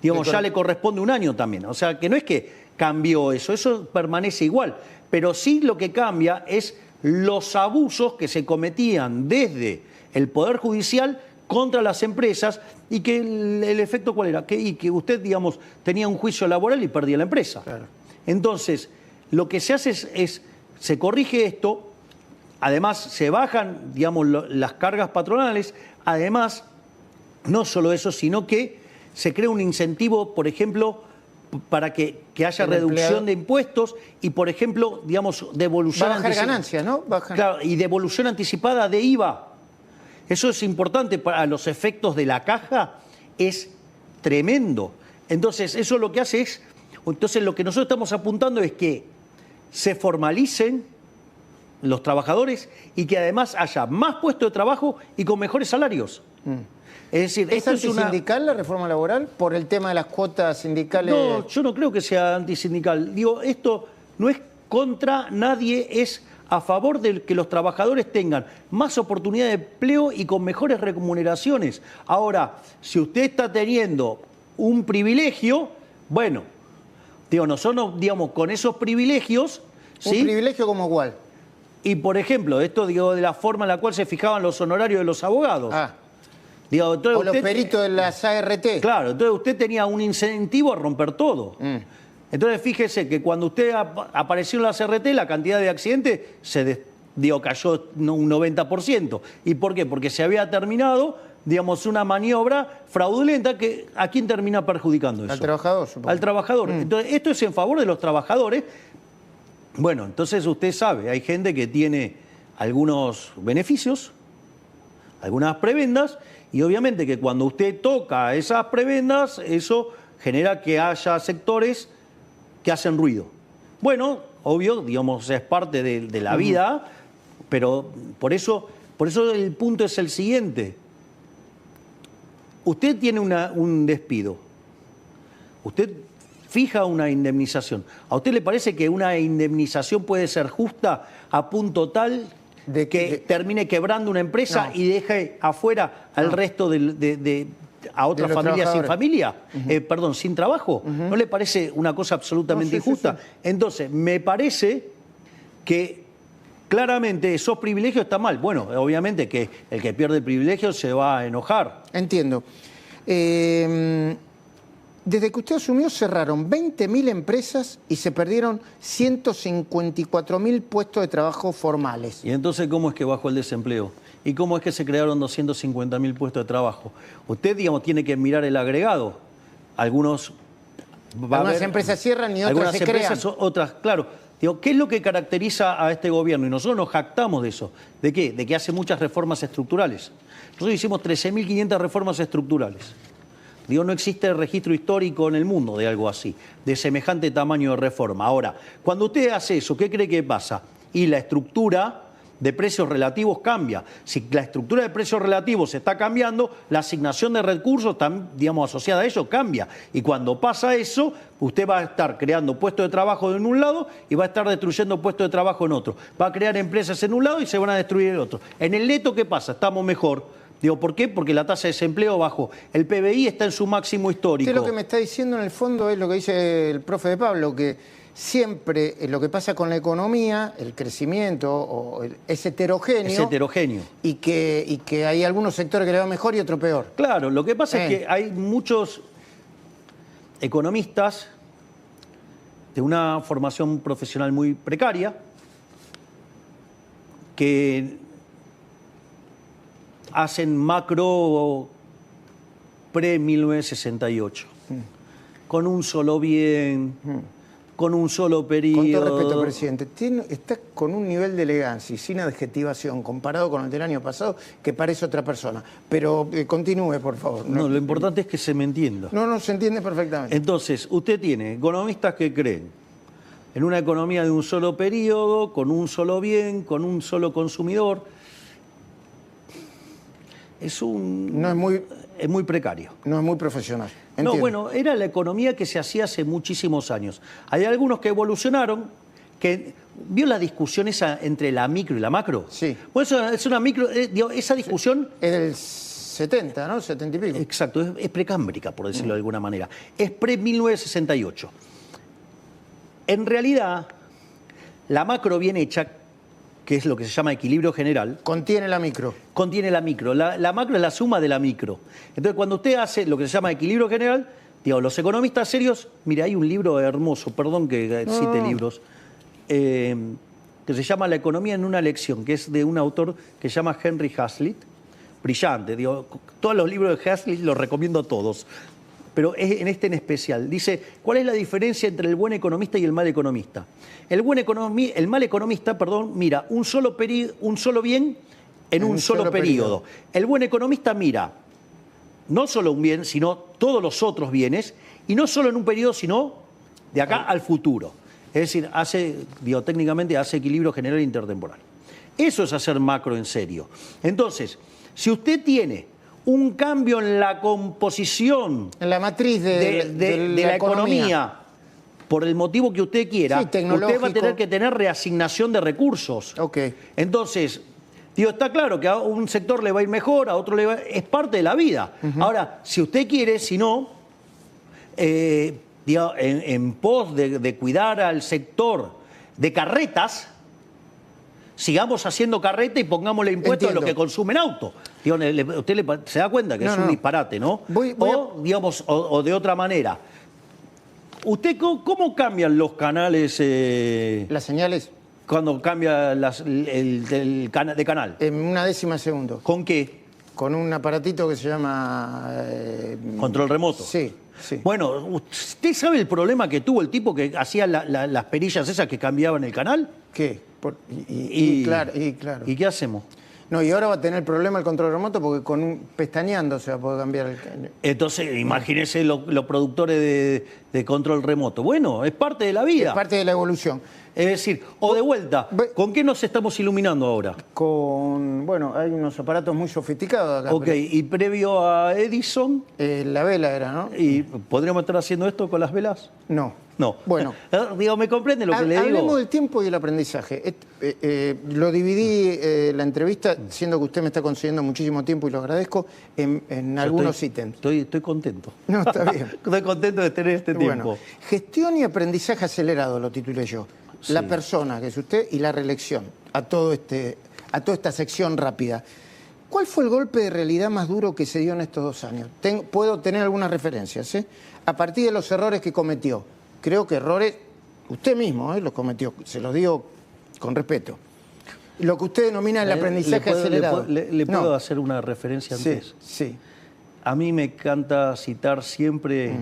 digamos, ya le corresponde un año también. O sea, que no es que cambió eso permanece igual. Pero sí lo que cambia es los abusos que se cometían desde el Poder Judicial contra las empresas y que el efecto ¿cuál era? Que usted, digamos, tenía un juicio laboral y perdía la empresa. Claro. Entonces, lo que se hace es se corrige esto, además se bajan, digamos, las cargas patronales, además, no solo eso, sino que se crea un incentivo, por ejemplo, para que haya reducción de impuestos y, por ejemplo, digamos, devolución anticipada. Bajar ganancias, ¿no? Claro, y devolución anticipada de IVA. Eso es importante para los efectos de la caja, es tremendo. Entonces, eso lo que hace es... Entonces, lo que nosotros estamos apuntando es que se formalicen los trabajadores y que además haya más puestos de trabajo y con mejores salarios. Es decir, ¿Es antisindical la reforma laboral por el tema de las cuotas sindicales? No, yo no creo que sea antisindical. Digo, esto no es contra nadie, es a favor de que los trabajadores tengan más oportunidad de empleo y con mejores remuneraciones. Ahora, si usted está teniendo un privilegio, bueno, digo, nosotros, digamos, con esos privilegios... ¿Un privilegio como cuál? Y, por ejemplo, esto digo de la forma en la cual se fijaban los honorarios de los abogados. Digo, entonces o los peritos de las ART. Claro, entonces usted tenía un incentivo a romper todo. Entonces fíjese que cuando usted apareció en las ART, la cantidad de accidentes cayó un 90%. ¿Y por qué? Porque se había terminado, digamos, una maniobra fraudulenta que ¿a quién termina perjudicando eso? Al trabajador, supongo. Al trabajador. Entonces, esto es en favor de los trabajadores. Bueno, entonces usted sabe, hay gente que tiene algunos beneficios, algunas prebendas, y obviamente que cuando usted toca esas prebendas, eso genera que haya sectores que hacen ruido. Bueno, obvio, digamos, es parte de la vida, pero por eso el punto es el siguiente. Usted tiene un despido, usted fija una indemnización. ¿A usted le parece que una indemnización puede ser justa a punto tal de que termine quebrando una empresa y deje afuera al resto a otras familias sin familia? Perdón, sin trabajo. ¿No le parece una cosa absolutamente injusta? Sí. Entonces, me parece que claramente esos privilegios están mal. Bueno, obviamente que el que pierde el privilegio se va a enojar. Entiendo. Desde que usted asumió cerraron 20.000 empresas y se perdieron 154.000 puestos de trabajo formales. ¿Y entonces cómo es que bajó el desempleo? ¿Y cómo es que se crearon 250.000 puestos de trabajo? Usted, digamos, tiene que mirar el agregado. Algunas empresas cierran y otras se crean. Otras, claro. Digo, ¿qué es lo que caracteriza a este gobierno? Y nosotros nos jactamos de eso. ¿De qué? De que hace muchas reformas estructurales. Nosotros hicimos 13.500 reformas estructurales. Digo, no existe registro histórico en el mundo de algo así, de semejante tamaño de reforma. Ahora, cuando usted hace eso, ¿qué cree que pasa? Y la estructura de precios relativos cambia. Si la estructura de precios relativos se está cambiando, la asignación de recursos, digamos, asociada a ello, cambia. Y cuando pasa eso, usted va a estar creando puestos de trabajo en un lado y va a estar destruyendo puestos de trabajo en otro. Va a crear empresas en un lado y se van a destruir en el otro. En el neto, ¿qué pasa? Estamos mejor. Digo, ¿por qué? Porque la tasa de desempleo bajó. El PBI está en su máximo histórico. Usted lo que me está diciendo en el fondo es lo que dice el profe de Pablo, que siempre lo que pasa con la economía, el crecimiento es heterogéneo. Es heterogéneo. Y que hay algunos sectores que le va mejor y otro peor. Claro, lo que pasa es que hay muchos economistas de una formación profesional muy precaria que hacen macro pre-1968, con un solo bien, con un solo periodo. Con todo respeto, presidente, está con un nivel de elegancia y sin adjetivación comparado con el del año pasado que parece otra persona. Pero continúe, por favor. No, lo importante es que se me entienda. No, se entiende perfectamente. Entonces, usted tiene economistas que creen en una economía de un solo periodo, con un solo bien, con un solo consumidor. Es muy precario. No es muy profesional. Entiendo. No, bueno, era la economía que se hacía hace muchísimos años. Hay algunos que evolucionaron, que ¿vio la discusión esa entre la micro y la macro? Sí. Bueno, es una micro, esa discusión... Es del 70, ¿no? 70 y pico. Exacto, es precámbrica, por decirlo de alguna manera. Es pre-1968. En realidad, la macro bien hecha, que es lo que se llama equilibrio general. Contiene la micro. Contiene la micro. La macro es la suma de la micro. Entonces, cuando usted hace lo que se llama equilibrio general, digo, los economistas serios, mire, hay un libro hermoso, perdón que cite libros, que se llama La economía en una lección, que es de un autor que se llama Henry Hazlitt, brillante. Digo, todos los libros de Hazlitt los recomiendo todos, pero en este en especial. Dice, ¿cuál es la diferencia entre el buen economista y el mal economista? El mal economista, mira un solo bien en un solo periodo. El buen economista mira no solo un bien, sino todos los otros bienes, y no solo en un periodo, sino de acá al futuro. Es decir, técnicamente hace equilibrio general e intertemporal. Eso es hacer macro en serio. Entonces, si usted tiene un cambio en la composición, en la matriz de la economía, por el motivo que usted quiera, sí, usted va a tener que tener reasignación de recursos. Okay. Entonces, está claro que a un sector le va a ir mejor, a otro le va a ir... Es parte de la vida. Ahora, si usted quiere, si no, en pos de cuidar al sector de carretas, sigamos haciendo carreta y pongámosle impuestos a los que consumen auto. Digo, usted se da cuenta que es un disparate, ¿no? Digamos, o de otra manera. ¿Usted cómo cambian los canales? Las señales. Cuando cambia de canal. En una décima de segundo. ¿Con qué? Con un aparatito que se llama... ¿Control remoto? Sí, sí. Bueno, ¿usted sabe el problema que tuvo el tipo que hacía las perillas esas que cambiaban el canal? ¿Qué? Claro. ¿Y qué hacemos? No, y ahora va a tener problema el control remoto porque pestañeando se va a poder cambiar el... Entonces, imagínense los productores de control remoto. Bueno, es parte de la vida. Es parte de la evolución. Es decir, o de vuelta, ¿con qué nos estamos iluminando ahora? Bueno, hay unos aparatos muy sofisticados acá. Ok, y previo a Edison... la vela era, ¿no? ¿Y podríamos estar haciendo esto con las velas? No. No. Bueno. Digo, ¿me comprende lo que le digo? Hablemos del tiempo y el aprendizaje. Lo dividí la entrevista, siendo que usted me está concediendo muchísimo tiempo y lo agradezco, en algunos ítems. Estoy contento. No, está bien. Estoy contento de tener este tiempo. Bueno, gestión y aprendizaje acelerado, lo titulé yo. Sí. La persona, que es usted, y la reelección, a toda esta sección rápida. ¿Cuál fue el golpe de realidad más duro que se dio en estos 2 años? Puedo tener algunas referencias, a partir de los errores que cometió. Creo que errores, usted mismo los cometió, se los digo con respeto. Lo que usted denomina el aprendizaje acelerado. ¿Le puedo hacer una referencia antes? Sí. A mí me encanta citar siempre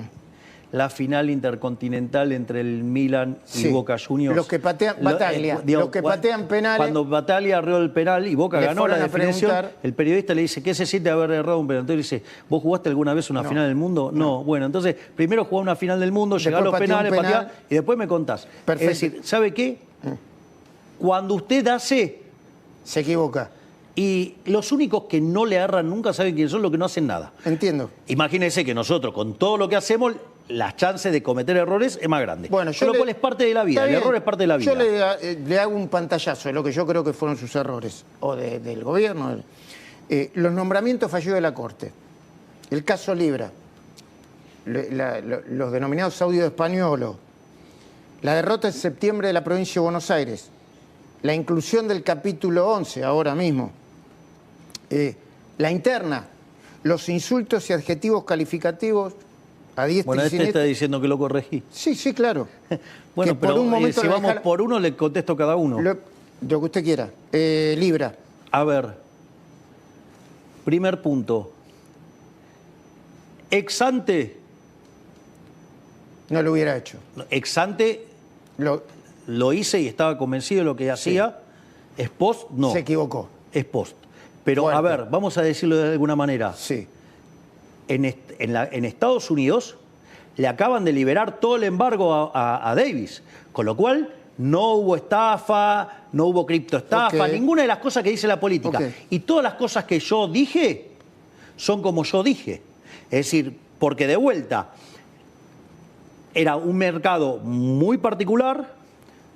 la final intercontinental entre el Milan y Boca Juniors. Los que patean, Battaglia, los que patean penales. Cuando Battaglia arreó el penal y Boca ganó la definición, el periodista le dice, ¿qué se siente haber errado un penal? Entonces le dice, ¿vos jugaste alguna vez una final del mundo? No. Bueno, entonces, primero jugó una final del mundo, llegar a los penales, patear, y después me contás. Perfecto. Es decir, ¿sabe qué? Cuando usted hace... Se equivoca. Y los únicos que no le agarran nunca saben quiénes son los que no hacen nada. Entiendo. Imagínense que nosotros, con todo lo que hacemos, las chances de cometer errores es más grande. Bueno, con lo cual es parte de la vida, el error es parte de la vida. Yo le hago un pantallazo de lo que yo creo que fueron sus errores, o del gobierno. Los nombramientos fallidos de la Corte, el caso Libra, los denominados audios españolos, la derrota en septiembre de la provincia de Buenos Aires, la inclusión del capítulo 11 ahora mismo, la interna, los insultos y adjetivos calificativos a diestra y siniestra. Está diciendo que lo corregí. Sí, claro. Bueno, que pero por un momento si vamos por uno, le contesto cada uno. Lo que usted quiera. Libra. A ver, primer punto. Ex ante. No lo hubiera hecho. Ex ante lo hice y estaba convencido de lo que hacía. Es post, no. Se equivocó. Es post. Pero fuerte. A ver, vamos a decirlo de alguna manera. Sí. En Estados Unidos le acaban de liberar todo el embargo a Davis, con lo cual no hubo estafa, no hubo criptoestafa, ninguna de las cosas que dice la política. Y todas las cosas que yo dije son como yo dije. Es decir, porque de vuelta era un mercado muy particular,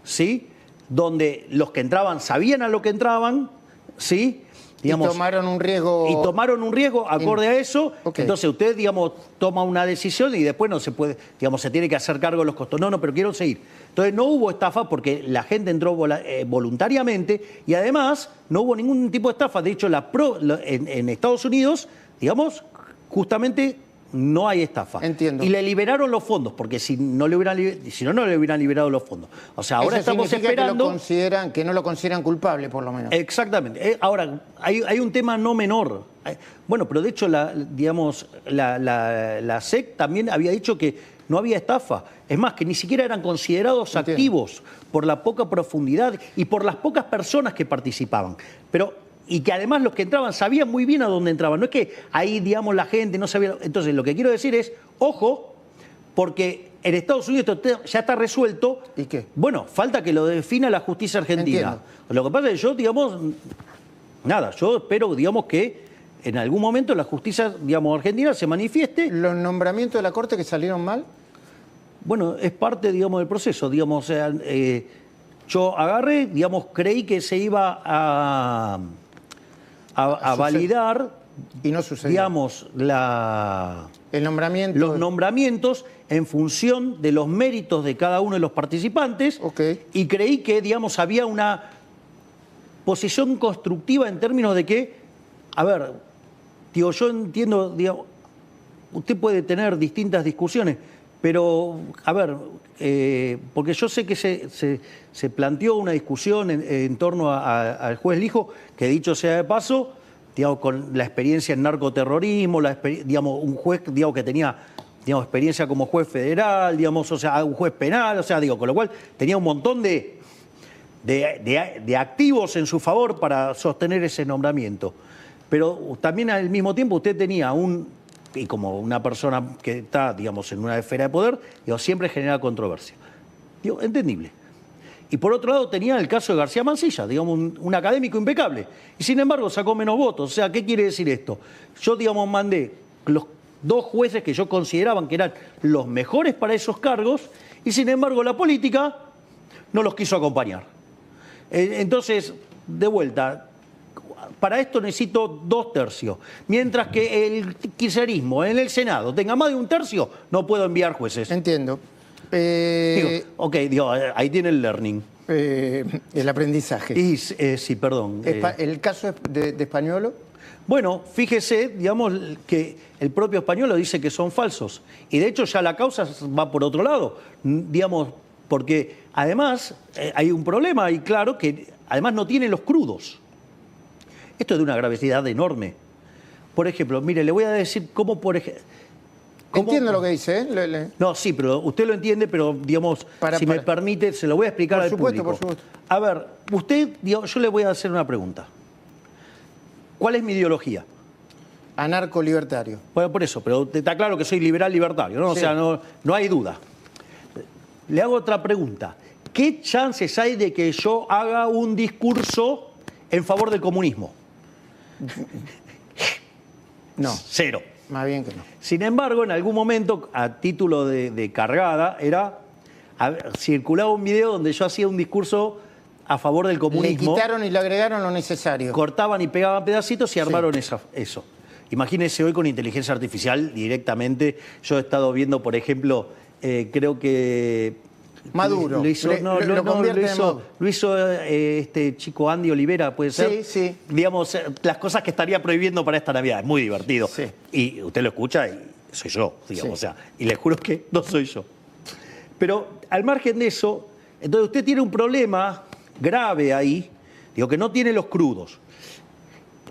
¿sí? Donde los que entraban sabían a lo que entraban, ¿sí? Digamos, y tomaron un riesgo. Y tomaron un riesgo acorde a eso. Entonces usted, digamos, toma una decisión y después no se puede, digamos, se tiene que hacer cargo de los costos. No, pero quiero seguir. Entonces no hubo estafa porque la gente entró voluntariamente y además no hubo ningún tipo de estafa. De hecho, en Estados Unidos, digamos, justamente no hay estafa. Entiendo. Y le liberaron los fondos, porque si no le hubieran liberado los fondos. O sea, ahora estamos esperando... Que no lo consideran culpable, por lo menos. Exactamente. Ahora, hay un tema no menor. Bueno, pero de hecho, la SEC también había dicho que no había estafa. Es más, que ni siquiera eran considerados activos por la poca profundidad y por las pocas personas que participaban. Y que además los que entraban sabían muy bien a dónde entraban. No es que ahí, digamos, la gente no sabía... Entonces, lo que quiero decir es, ojo, porque en Estados Unidos esto ya está resuelto. ¿Y qué? Bueno, falta que lo defina la justicia argentina. Entiendo. Lo que pasa es que yo, digamos, yo espero, digamos, que en algún momento la justicia, digamos, argentina se manifieste. ¿Los nombramientos de la Corte que salieron mal? Bueno, es parte, digamos, del proceso. Digamos, yo agarré, digamos, creí que se iba a validar, y no sucedió. Digamos, los nombramientos en función de los méritos de cada uno de los participantes. Y creí que, digamos, había posición constructiva en términos de que, a ver, digo, yo entiendo, digo, usted puede tener distintas discusiones, pero, a ver, porque yo sé que se planteó una discusión en torno al juez Lijo, que dicho sea de paso, digamos, con la experiencia en narcoterrorismo, digamos, un juez, digamos, que tenía, digamos, experiencia como juez federal, digamos, o sea, un juez penal, o sea, digo, con lo cual tenía un montón de activos en su favor para sostener ese nombramiento. Pero también al mismo tiempo usted tenía y como una persona que está, digamos, en una esfera de poder, digo, siempre genera controversia. Digo, entendible. Y por otro lado tenía el caso de García Mansilla, digamos, un académico impecable. Y sin embargo sacó menos votos. O sea, ¿qué quiere decir esto? Yo, digamos, mandé los 2 jueces que yo consideraban que eran los mejores para esos cargos, y sin embargo la política no los quiso acompañar. Entonces, de vuelta, para esto necesito 2 tercios. Mientras que el kirchnerismo en el Senado tenga más de 1 tercio, no puedo enviar jueces. Entiendo. Digo, ahí tiene el learning. El aprendizaje. Y, sí, perdón. ¿El caso de Españolo? Bueno, fíjese, digamos, que el propio Españolo dice que son falsos. Y de hecho ya la causa va por otro lado. Digamos, porque además hay un problema, y claro, que además no tiene los crudos. Esto es de una gravedad enorme. Por ejemplo, mire, le voy a decir cómo, por ejemplo... Entiendo lo que dice, ¿eh? No, sí, pero usted lo entiende, pero, digamos, si me permite, se lo voy a explicar al público. Por supuesto. A ver, usted, digamos, yo le voy a hacer una pregunta. ¿Cuál es mi ideología? Anarco-libertario. Bueno, por eso, pero está claro que soy liberal-libertario, ¿no? Sí. O sea, no hay duda. Le hago otra pregunta. ¿Qué chances hay de que yo haga un discurso en favor del comunismo? No. 0. Más bien que no. Sin embargo, en algún momento, a título de cargada, circulaba un video donde yo hacía un discurso a favor del comunismo. Le quitaron y le agregaron lo necesario. Cortaban y pegaban pedacitos y armaron eso. Imagínense hoy con inteligencia artificial directamente. Yo he estado viendo, por ejemplo, creo que... Maduro. Lo hizo este chico Andy Olivera, ¿puede ser? Sí. Digamos, las cosas que estaría prohibiendo para esta Navidad. Es muy divertido. Sí. Y usted lo escucha y soy yo, digamos. Sí. O sea, y le juro que no soy yo. Pero al margen de eso, entonces usted tiene un problema grave ahí, digo, que no tiene los crudos.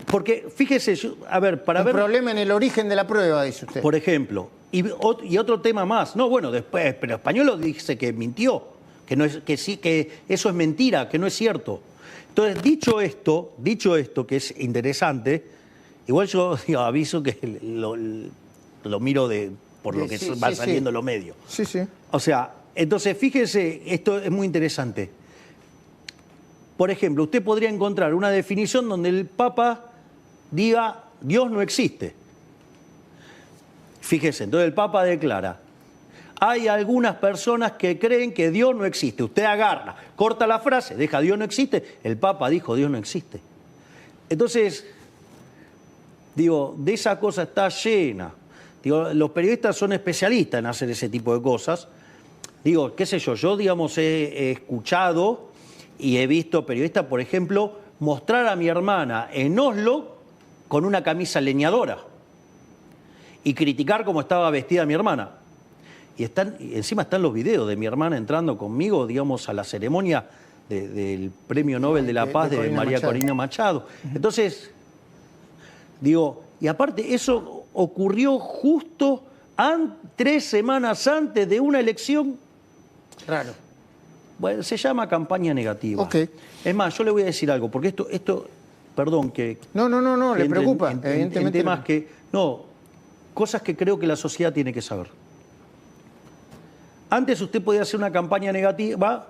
Porque, fíjese, Un problema en el origen de la prueba, dice usted. Por ejemplo, y otro tema más. No, bueno, después, pero Españolo dice que mintió, que eso es mentira, que no es cierto. Entonces, dicho esto, que es interesante, igual yo aviso que lo miro por lo que va saliendo en los medios. Sí. O sea, entonces, fíjese, esto es muy interesante. Por ejemplo, usted podría encontrar una definición donde el Papa diga Dios no existe. Fíjese, entonces el Papa declara, hay algunas personas que creen que Dios no existe. Usted agarra, corta la frase, deja Dios no existe. El Papa dijo Dios no existe. Entonces, digo, de esa cosa está llena. Digo, los periodistas son especialistas en hacer ese tipo de cosas. Digo, qué sé yo, digamos, he escuchado y he visto periodistas, por ejemplo, mostrar a mi hermana en Oslo con una camisa leñadora y criticar cómo estaba vestida mi hermana. Y encima están los videos de mi hermana entrando conmigo, digamos, a la ceremonia del Premio Nobel de la Paz de María Corina Machado. Entonces, digo, y aparte eso ocurrió justo 3 semanas antes de una elección. Raro. Bueno, se llama campaña negativa. Ok. Es más, yo le voy a decir algo, porque esto perdón, que... No, le preocupa, evidentemente. En temas cosas que creo que la sociedad tiene que saber. Antes usted podía hacer una campaña negativa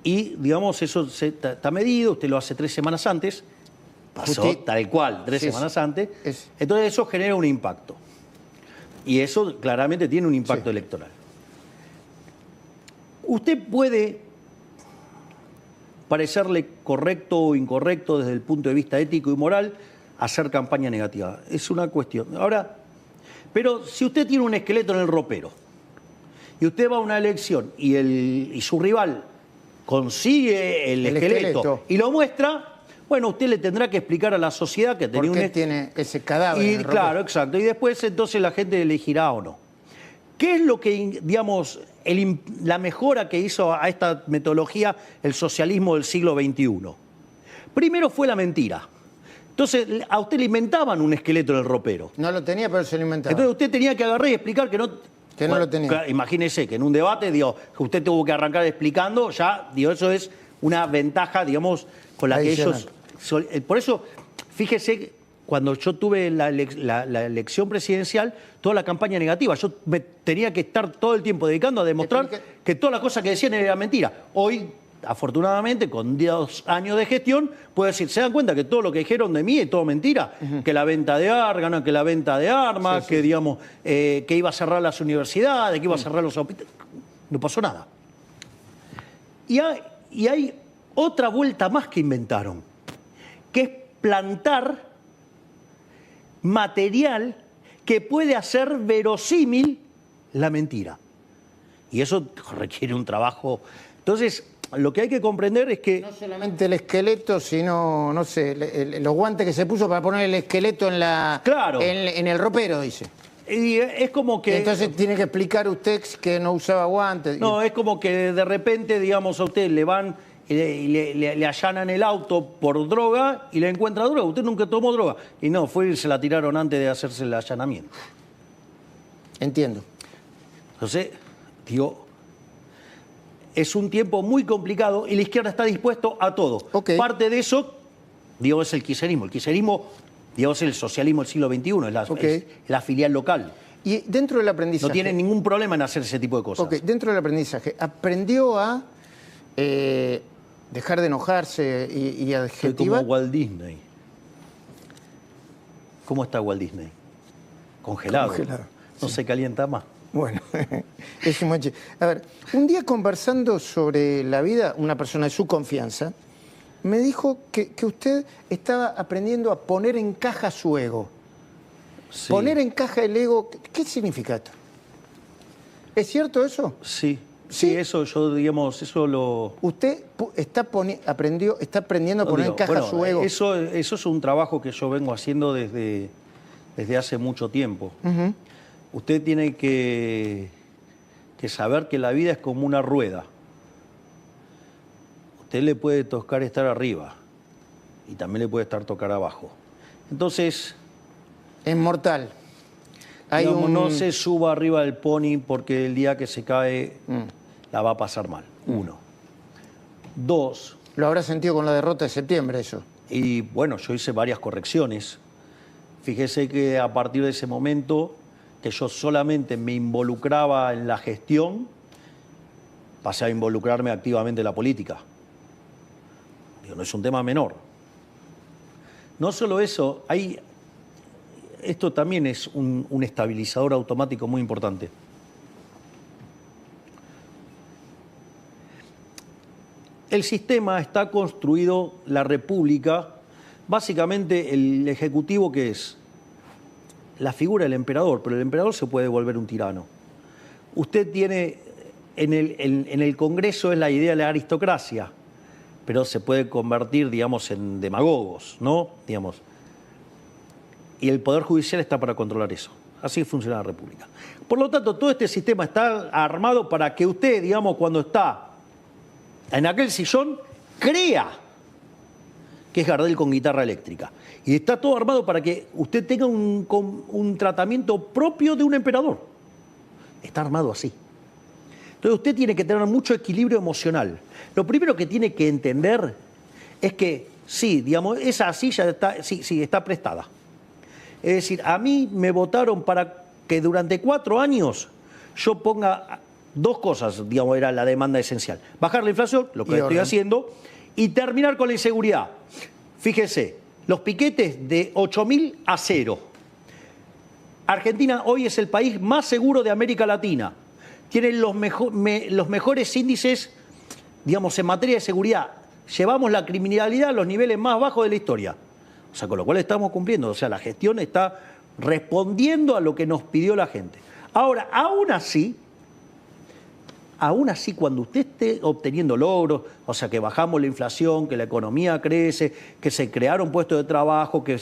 y, digamos, eso está medido, usted lo hace 3 semanas antes, pasó tal cual, 3 semanas antes, entonces eso genera un impacto. Y eso claramente tiene un impacto electoral. Usted puede parecerle correcto o incorrecto desde el punto de vista ético y moral hacer campaña negativa. Es una cuestión. Ahora, pero si usted tiene un esqueleto en el ropero y usted va a una elección y su rival consigue el esqueleto y lo muestra, bueno, usted le tendrá que explicar a la sociedad que tenía ¿Por qué tiene ese cadáver? Y en el claro, ropero? exacto. Y después entonces la gente elegirá o no. ¿Qué es lo que, digamos, la mejora que hizo a esta metodología el socialismo del siglo XXI? Primero fue la mentira. Entonces, a usted le inventaban un esqueleto en el ropero. No lo tenía, pero se lo inventaba. Entonces usted tenía que agarrar y explicar que no... Que no lo tenía. Imagínese que en un debate, digo, que usted tuvo que arrancar explicando, ya, digo, eso es una ventaja, digamos, con la adicional. que ellos... Por eso, fíjese, cuando yo tuve la elección presidencial, toda la campaña negativa, yo me tenía que estar todo el tiempo dedicando a demostrar que todas las cosas que decían eran mentira. Hoy, afortunadamente, con 2 años de gestión, puedo decir, ¿se dan cuenta que todo lo que dijeron de mí es todo mentira? Que la venta de órganos, que la venta de armas, que digamos, que iba a cerrar las universidades, que iba a cerrar los hospitales. No pasó nada. Y hay otra vuelta más que inventaron, que es plantar material que puede hacer verosímil la mentira. Y eso requiere un trabajo. Entonces, lo que hay que comprender es que... No solamente el esqueleto, sino, no sé, los guantes que se puso para poner el esqueleto en la... Claro. En el ropero, dice. Y es como que... Entonces tiene que explicar usted que no usaba guantes. No, es como que de repente, digamos, a usted le van y le allanan el auto por droga y le encuentra droga. Usted nunca tomó droga. Y no, fue y se la tiraron antes de hacerse el allanamiento. Entiendo. Entonces, digo, es un tiempo muy complicado y la izquierda está dispuesto a todo. Ok. Parte de eso, digo, es el kirchnerismo. El kirchnerismo, digo, es el socialismo del siglo XXI, es la filial local. Y dentro del aprendizaje... No tiene ningún problema en hacer ese tipo de cosas. Ok, dentro del aprendizaje, ¿aprendió a dejar de enojarse y Soy adjetivar? como Walt Disney. ¿Cómo está Walt Disney? Congelado. Congelado, No se calienta más. Bueno, es un manche. A ver, un día conversando sobre la vida, una persona de su confianza me dijo que usted estaba aprendiendo a poner en caja su ego. Sí. Poner en caja el ego, ¿qué significa esto? ¿Es cierto eso? Sí. Sí, eso yo, digamos, eso lo... Usted está aprendiendo a poner en caja su ego. Eso es un trabajo que yo vengo haciendo desde hace mucho tiempo. Usted tiene que saber que la vida es como una rueda. Usted le puede tocar estar arriba y también le puede tocar abajo. Entonces... Es mortal. Digamos, no se suba arriba del pony porque el día que se cae la va a pasar mal. 1. 2. Lo habrá sentido con la derrota de septiembre eso. Y bueno, yo hice varias correcciones. Fíjese que a partir de ese momento que yo solamente me involucraba en la gestión, pasé a involucrarme activamente en la política. Digo, no es un tema menor. No solo eso, esto también es un estabilizador automático muy importante. El sistema está construido, la república, básicamente el ejecutivo que es la figura del emperador, pero el emperador se puede volver un tirano. Usted tiene, en el Congreso es la idea de la aristocracia, pero se puede convertir, digamos, en demagogos, ¿no? Digamos. Y el Poder Judicial está para controlar eso. Así funciona la República. Por lo tanto, todo este sistema está armado para que usted, digamos, cuando está en aquel sillón, crea que es Gardel con guitarra eléctrica. Y está todo armado para que usted tenga un tratamiento propio de un emperador. Está armado así. Entonces usted tiene que tener mucho equilibrio emocional. Lo primero que tiene que entender es que, sí, digamos, esa silla está, sí, está prestada. Es decir, a mí me votaron para que durante 4 años yo ponga 2 cosas, digamos, era la demanda esencial. Bajar la inflación, lo que estoy haciendo, y terminar con la inseguridad. Fíjese, los piquetes de 8.000 a 0. Argentina hoy es el país más seguro de América Latina. Tiene los mejores índices, digamos, en materia de seguridad. Llevamos la criminalidad a los niveles más bajos de la historia. O sea, con lo cual estamos cumpliendo. O sea, la gestión está respondiendo a lo que nos pidió la gente. Ahora, aún así, aún así cuando usted esté obteniendo logros, o sea, que bajamos la inflación, que la economía crece, que se crearon puestos de trabajo, que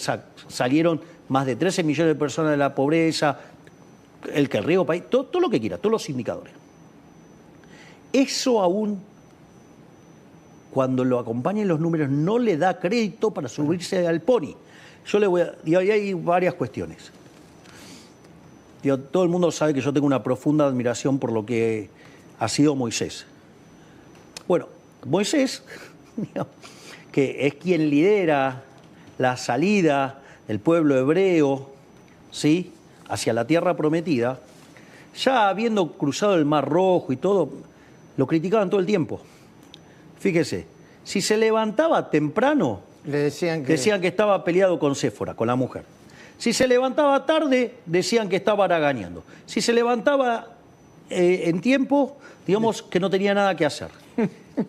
salieron más de 13 millones de personas de la pobreza, el que el riego país, todo lo que quiera, todos los indicadores. Eso aún, cuando lo acompañen los números, no le da crédito para subirse al pony. Yo le voy a... Y ahí hay varias cuestiones. Todo el mundo sabe que yo tengo una profunda admiración por lo que ha sido Moisés. Bueno, Moisés, que es quien lidera la salida del pueblo hebreo, ¿sí?, hacia la tierra prometida, ya habiendo cruzado el Mar Rojo y todo, lo criticaban todo el tiempo. Fíjese, si se levantaba temprano, Le decían que estaba peleado con Séfora, con la mujer. Si se levantaba tarde, decían que estaba haraganeando. Si se levantaba en tiempo, digamos que no tenía nada que hacer.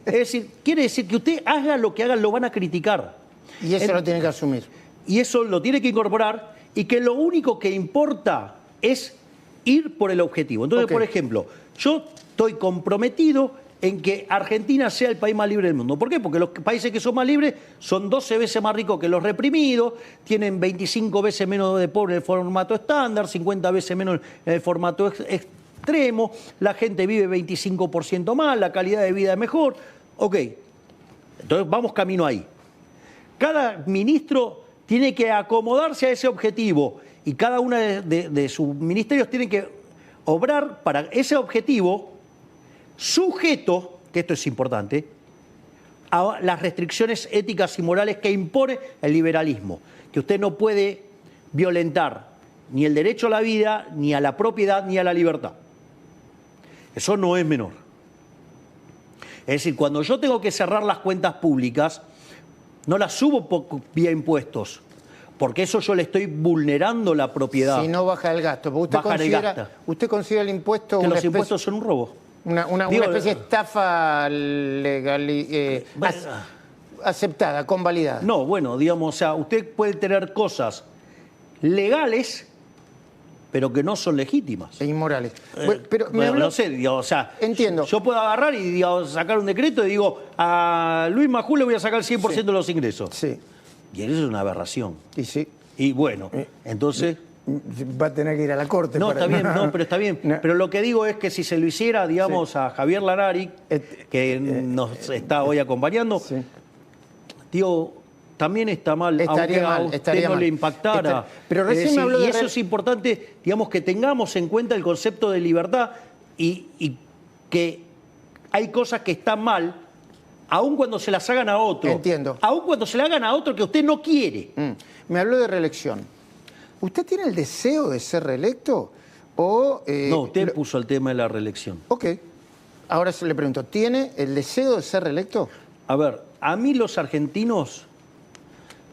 Es decir, quiere decir que usted haga lo que haga, lo van a criticar. Y eso lo tiene que asumir. Y eso lo tiene que incorporar, y que lo único que importa es ir por el objetivo. Entonces, por ejemplo, yo estoy comprometido en que Argentina sea el país más libre del mundo. ¿Por qué? Porque los países que son más libres son 12 veces más ricos que los reprimidos, tienen 25 veces menos de pobres en el formato estándar, 50 veces menos en el formato extremo, la gente vive 25% más, la calidad de vida es mejor. Ok, entonces vamos camino ahí. Cada ministro tiene que acomodarse a ese objetivo y cada uno de sus ministerios tiene que obrar para ese objetivo, sujeto, que esto es importante, a las restricciones éticas y morales que impone el liberalismo, que usted no puede violentar ni el derecho a la vida, ni a la propiedad, ni a la libertad. Eso no es menor. Es decir, cuando yo tengo que cerrar las cuentas públicas, no las subo vía impuestos, porque eso yo le estoy vulnerando la propiedad. Si no baja el gasto. Porque usted considera el impuesto... Que los impuestos son un robo. Una especie de estafa legal, aceptada, convalidada. No, bueno, digamos, o sea, usted puede tener cosas legales, pero que no son legítimas. E inmorales. No sé, digamos, o sea, entiendo. Yo puedo agarrar y digamos, sacar un decreto y digo, a Luis Majul le voy a sacar el 100% de los ingresos. Sí. Y eso es una aberración. Y sí. Y bueno, entonces... Va a tener que ir a la corte. No, está bien, no, pero está bien. No. Pero lo que digo es que si se lo hiciera, digamos, a Javier Larari, que nos está hoy acompañando, digo, también está mal, aunque a usted no le impactara. Pero recién me habló y eso es importante, digamos, que tengamos en cuenta el concepto de libertad y que hay cosas que están mal, aun cuando se las hagan a otro. Entiendo. Aun cuando se le hagan a otro que usted no quiere. Me habló de reelección. ¿Usted tiene el deseo de ser reelecto? O, no, usted puso el tema de la reelección. Ok. Ahora se le pregunto, ¿tiene el deseo de ser reelecto? A ver, a mí los argentinos,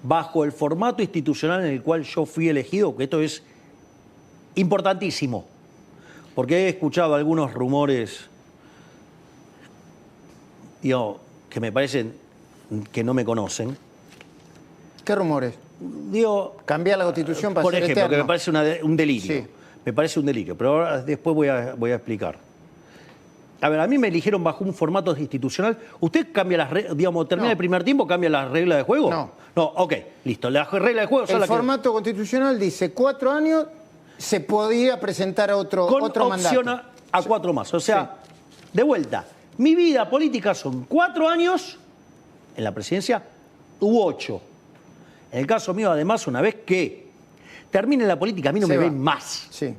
bajo el formato institucional en el cual yo fui elegido, que esto es importantísimo, porque he escuchado algunos rumores, digo, que me parecen que no me conocen. ¿Qué rumores? Digo, cambiar la Constitución para por ser ejemplo, eterno. que me parece un delirio. Sí. Me parece un delirio, pero ahora después voy a explicar. A ver, a mí me eligieron bajo un formato institucional. ¿Usted cambia las reglas, digamos, termina el primer tiempo, cambia las reglas de juego? No. No, ok, listo. Las reglas de juego son el las formato constitucional dice 4 años se podía presentar a otro con opción mandato. a 4 más. O sea, de vuelta, mi vida política son 4 años en la presidencia u 8. En el caso mío, además, una vez que termine la política, a mí no me ven más. Sí.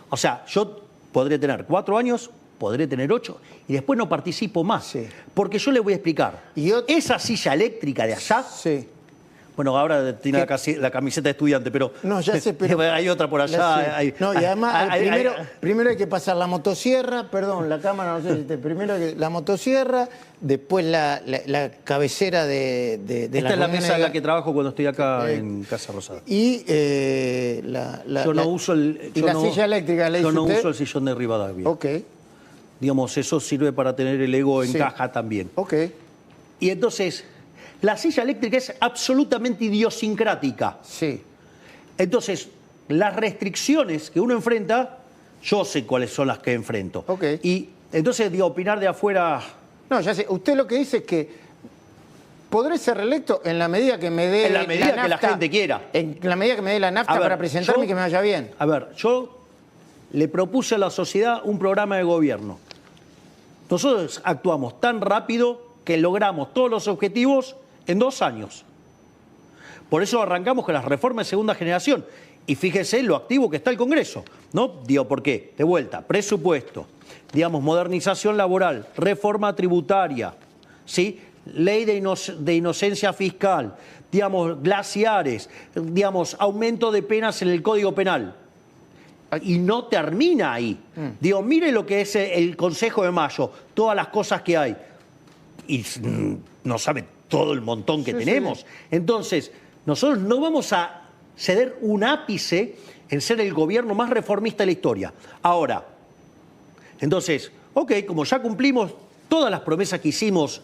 O sea, yo podré tener 4 años, podré tener 8 y después no participo más. Sí. Porque yo le voy a explicar. Esa silla eléctrica de allá, Sí. bueno, ahora tiene la camiseta de estudiante, pero, No, ya sé, pero hay otra por allá. No, y además, primero hay que pasar la motosierra, perdón, la cámara, no sé si primero la motosierra, después la cabecera de Esta es la mesa en la que trabajo cuando estoy acá en Casa Rosada. Y yo no uso la silla eléctrica, ¿le dice Yo no usted? uso el sillón de Rivadavia. Ok. Digamos, eso sirve para tener el ego en caja también. Ok. Y entonces, la silla eléctrica es absolutamente idiosincrática. Sí. Entonces, las restricciones que uno enfrenta, yo sé cuáles son las que enfrento. Ok. Y Entonces, digo, opinar de afuera... No, ya sé. Usted lo que dice es que podré ser reelecto en la medida que me dé En la medida que la gente quiera. En la medida que me dé la nafta A ver, para presentarme y que me vaya bien. A ver, yo le propuse a la sociedad un programa de gobierno. Nosotros actuamos tan rápido que logramos todos los objetivos en 2 años. Por eso arrancamos con las reformas de segunda generación. Y fíjese lo activo que está el Congreso, ¿no? Digo, ¿por qué? De vuelta, presupuesto, digamos, modernización laboral, reforma tributaria, ¿sí? Ley de inocencia fiscal, digamos, glaciares, digamos, aumento de penas en el Código Penal. Y no termina ahí. Digo, mire lo que es el Consejo de Mayo, todas las cosas que hay. Y no sabe todo el montón que tenemos. Sí. Entonces, nosotros no vamos a ceder un ápice en ser el gobierno más reformista de la historia. Ahora, entonces, ok, como ya cumplimos todas las promesas que hicimos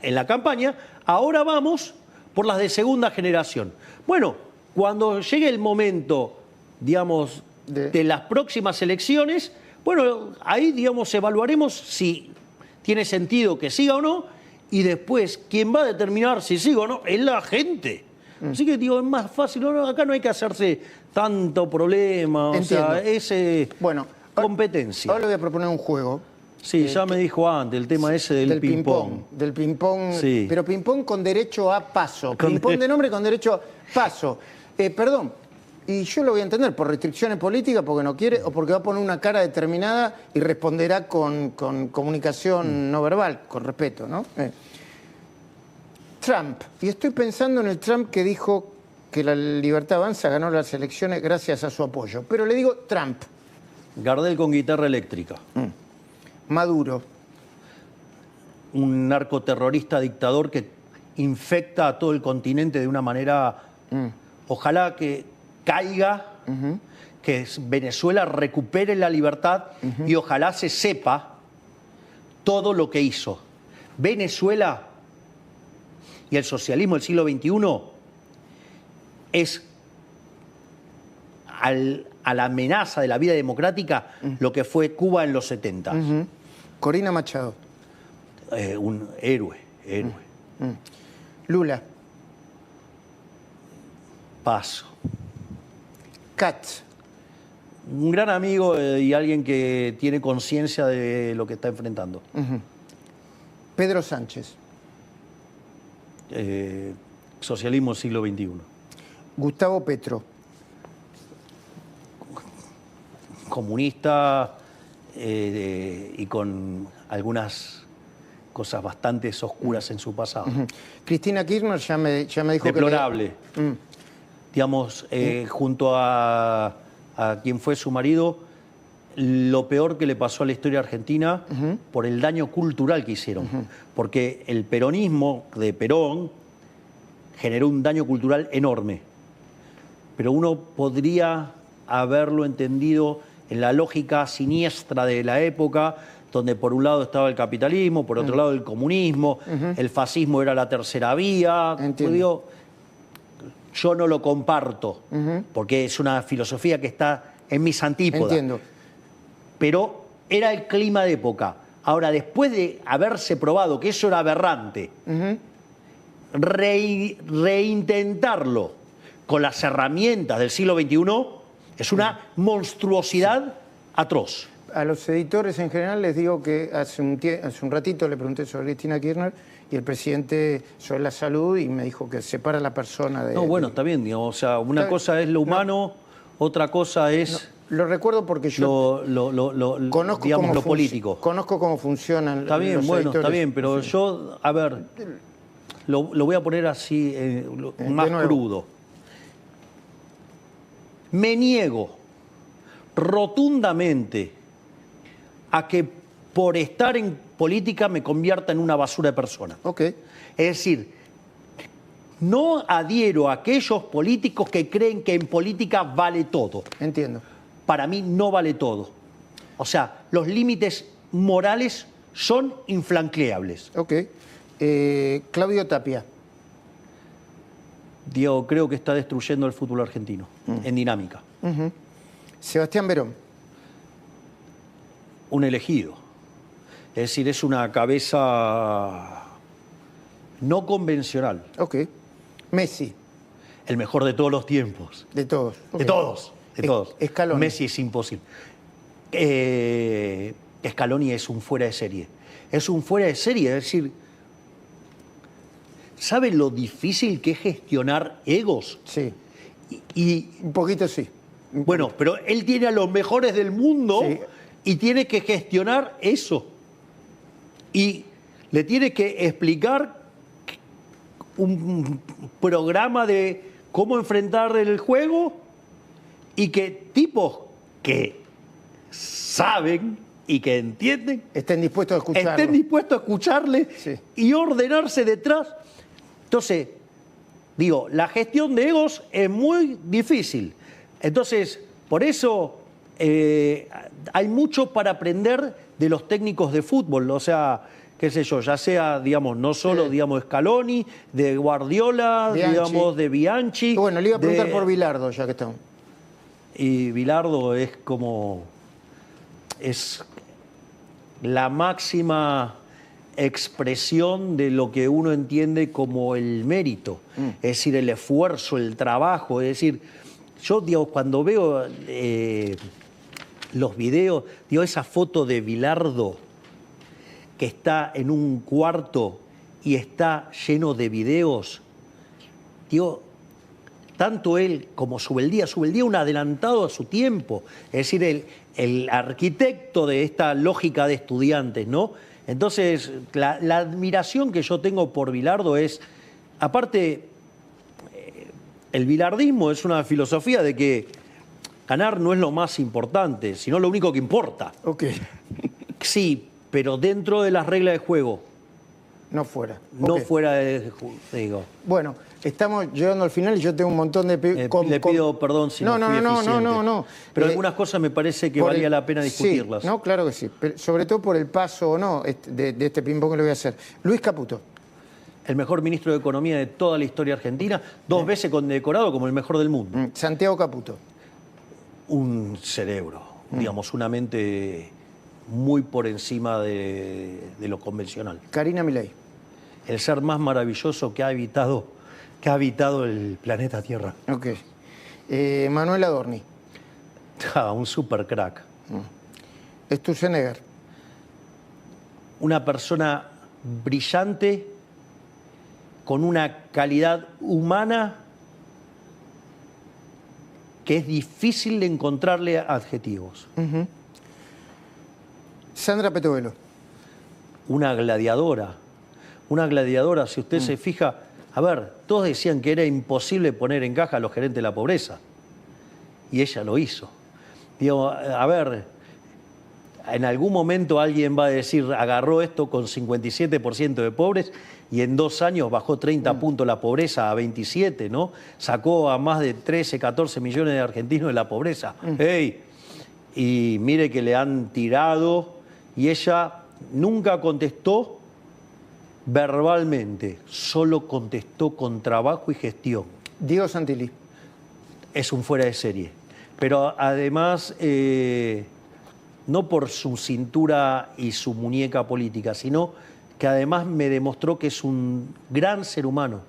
en la campaña, ahora vamos por las de segunda generación. Bueno, cuando llegue el momento, digamos, de las próximas elecciones, bueno, ahí, digamos, evaluaremos si tiene sentido que siga o no, y después, quien va a determinar si sigue o no es la gente. Así que, digo, es más fácil. No, acá no hay que hacerse tanto problema. Entiendo. O sea, bueno, competencia. Ahora le voy a proponer un juego. Sí, ya me dijo antes, el tema ese del ping-pong. Del ping-pong, sí. Pero ping-pong con derecho a paso. Ping-pong de nombre con derecho a paso. Perdón, y yo lo voy a entender, por restricciones políticas, porque no quiere, o porque va a poner una cara determinada y responderá con comunicación no verbal, con respeto, ¿no? Trump, y estoy pensando en el Trump que dijo que la Libertad Avanza ganó las elecciones gracias a su apoyo. Pero le digo Trump. Gardel con guitarra eléctrica. Maduro. Un narcoterrorista dictador que infecta a todo el continente de una manera... Ojalá que caiga, que Venezuela recupere la libertad y ojalá se sepa todo lo que hizo. Venezuela y el socialismo del siglo XXI es a la amenaza de la vida democrática lo que fue Cuba en los 70. Corina Machado. Un héroe. Lula. Paso. Katz. Un gran amigo y alguien que tiene conciencia de lo que está enfrentando. Pedro Sánchez. Socialismo del siglo XXI. Gustavo Petro. Comunista y con algunas cosas bastante oscuras en su pasado. Cristina Kirchner ya me dijo deplorable. Digamos, junto a quien fue su marido, lo peor que le pasó a la historia argentina por el daño cultural que hicieron. Porque el peronismo de Perón generó un daño cultural enorme. Pero uno podría haberlo entendido en la lógica siniestra de la época, donde por un lado estaba el capitalismo, por otro lado el comunismo, el fascismo era la tercera vía. Digo, yo no lo comparto, porque es una filosofía que está en mis antípodas. Entiendo. Pero era el clima de época. Ahora, después de haberse probado que eso era aberrante, reintentarlo con las herramientas del siglo XXI es una monstruosidad atroz. A los editores en general les digo que hace un ratito le pregunté sobre Cristina Kirchner y el presidente sobre la salud y me dijo que separa a la persona de... No, bueno, está bien, digamos, o sea, una cosa es lo humano, otra cosa es... Lo recuerdo porque yo conozco, digamos, lo político. Conozco cómo funcionan está bien, los bueno, editores. Está bien, pero yo, a ver, lo voy a poner así, más crudo. Me niego rotundamente a que por estar en política me convierta en una basura de persona. Es decir, no adhiero a aquellos políticos que creen que en política vale todo. Entiendo. Para mí no vale todo. O sea, los límites morales son infranqueables. Claudio Tapia. Diego, creo que está destruyendo el fútbol argentino en dinámica. Sebastián Verón. Un elegido. Es decir, es una cabeza no convencional. Ok. Messi, El mejor de todos los tiempos. de todos. Ok. De todos. De todos. Scaloni. Messi es imposible. Scaloni es un fuera de serie. Es un fuera de serie. Es decir, ¿sabe lo difícil que es gestionar egos? Sí, Y, un poquito sí. bueno, pero él tiene a los mejores del mundo Sí. y tiene que gestionar eso. Y le tiene que explicar un programa de cómo enfrentar el juego y que tipos que saben y que entienden Estén dispuestos a escucharlo. estén dispuestos a escucharle Sí. y ordenarse detrás. Entonces, digo, la gestión de egos es muy difícil. Entonces, por eso hay mucho para aprender de los técnicos de fútbol. O sea, qué sé yo, ya sea, digamos, no solo, Sí. digamos, Scaloni, de Guardiola, Bianchi. digamos, de Bianchi. Bueno, le iba a preguntar de- por Bilardo, ya que estamos. Y Bilardo es como... es la máxima expresión de lo que uno entiende como el mérito, es decir, el esfuerzo, el trabajo. Es decir, yo digo, cuando veo los videos, digo, esa foto de Bilardo que está en un cuarto y está lleno de videos, digo, tanto él como Subeldía un adelantado a su tiempo, es decir, el arquitecto de esta lógica de estudiantes, ¿no? Entonces, la admiración que yo tengo por Bilardo es, aparte, el bilardismo es una filosofía de que ganar no es lo más importante, sino lo único que importa. Ok, Sí, pero dentro de las reglas de juego, no fuera. no Ok. fuera de digo. Bueno, estamos llegando al final y yo tengo un montón de... Le pido perdón si no fui eficiente. No. Pero algunas cosas me parece que por valía el- la pena discutirlas. Sí, no, claro que sí. Pero sobre todo por el paso o no de este ping-pong que le voy a hacer. Luis Caputo. El mejor ministro de Economía de toda la historia argentina, 2 veces condecorado como el mejor del mundo. Santiago Caputo. Un cerebro, digamos, una mente muy por encima de lo convencional. Karina Milei. El ser más maravilloso que ha habitado el planeta Tierra. Ok. Manuel Adorni. Un super crack. Sturzenegger. Una persona brillante, con una calidad humana que es difícil de encontrarle adjetivos. Sandra Petovelo. Una gladiadora, si usted se fija, a ver, todos decían que era imposible poner en caja a los gerentes de la pobreza, y ella lo hizo. Digo, a ver, en algún momento alguien va a decir, agarró esto con 57% de pobres y en 2 años bajó 30 puntos la pobreza a 27, ¿no? Sacó a más de 13, 14 millones de argentinos de la pobreza. ¡Ey! Y mire que le han tirado y ella nunca contestó verbalmente, solo contestó con trabajo y gestión. Diego Santilli. Es un fuera de serie. Pero además, no por su cintura y su muñeca política, sino que además me demostró que es un gran ser humano.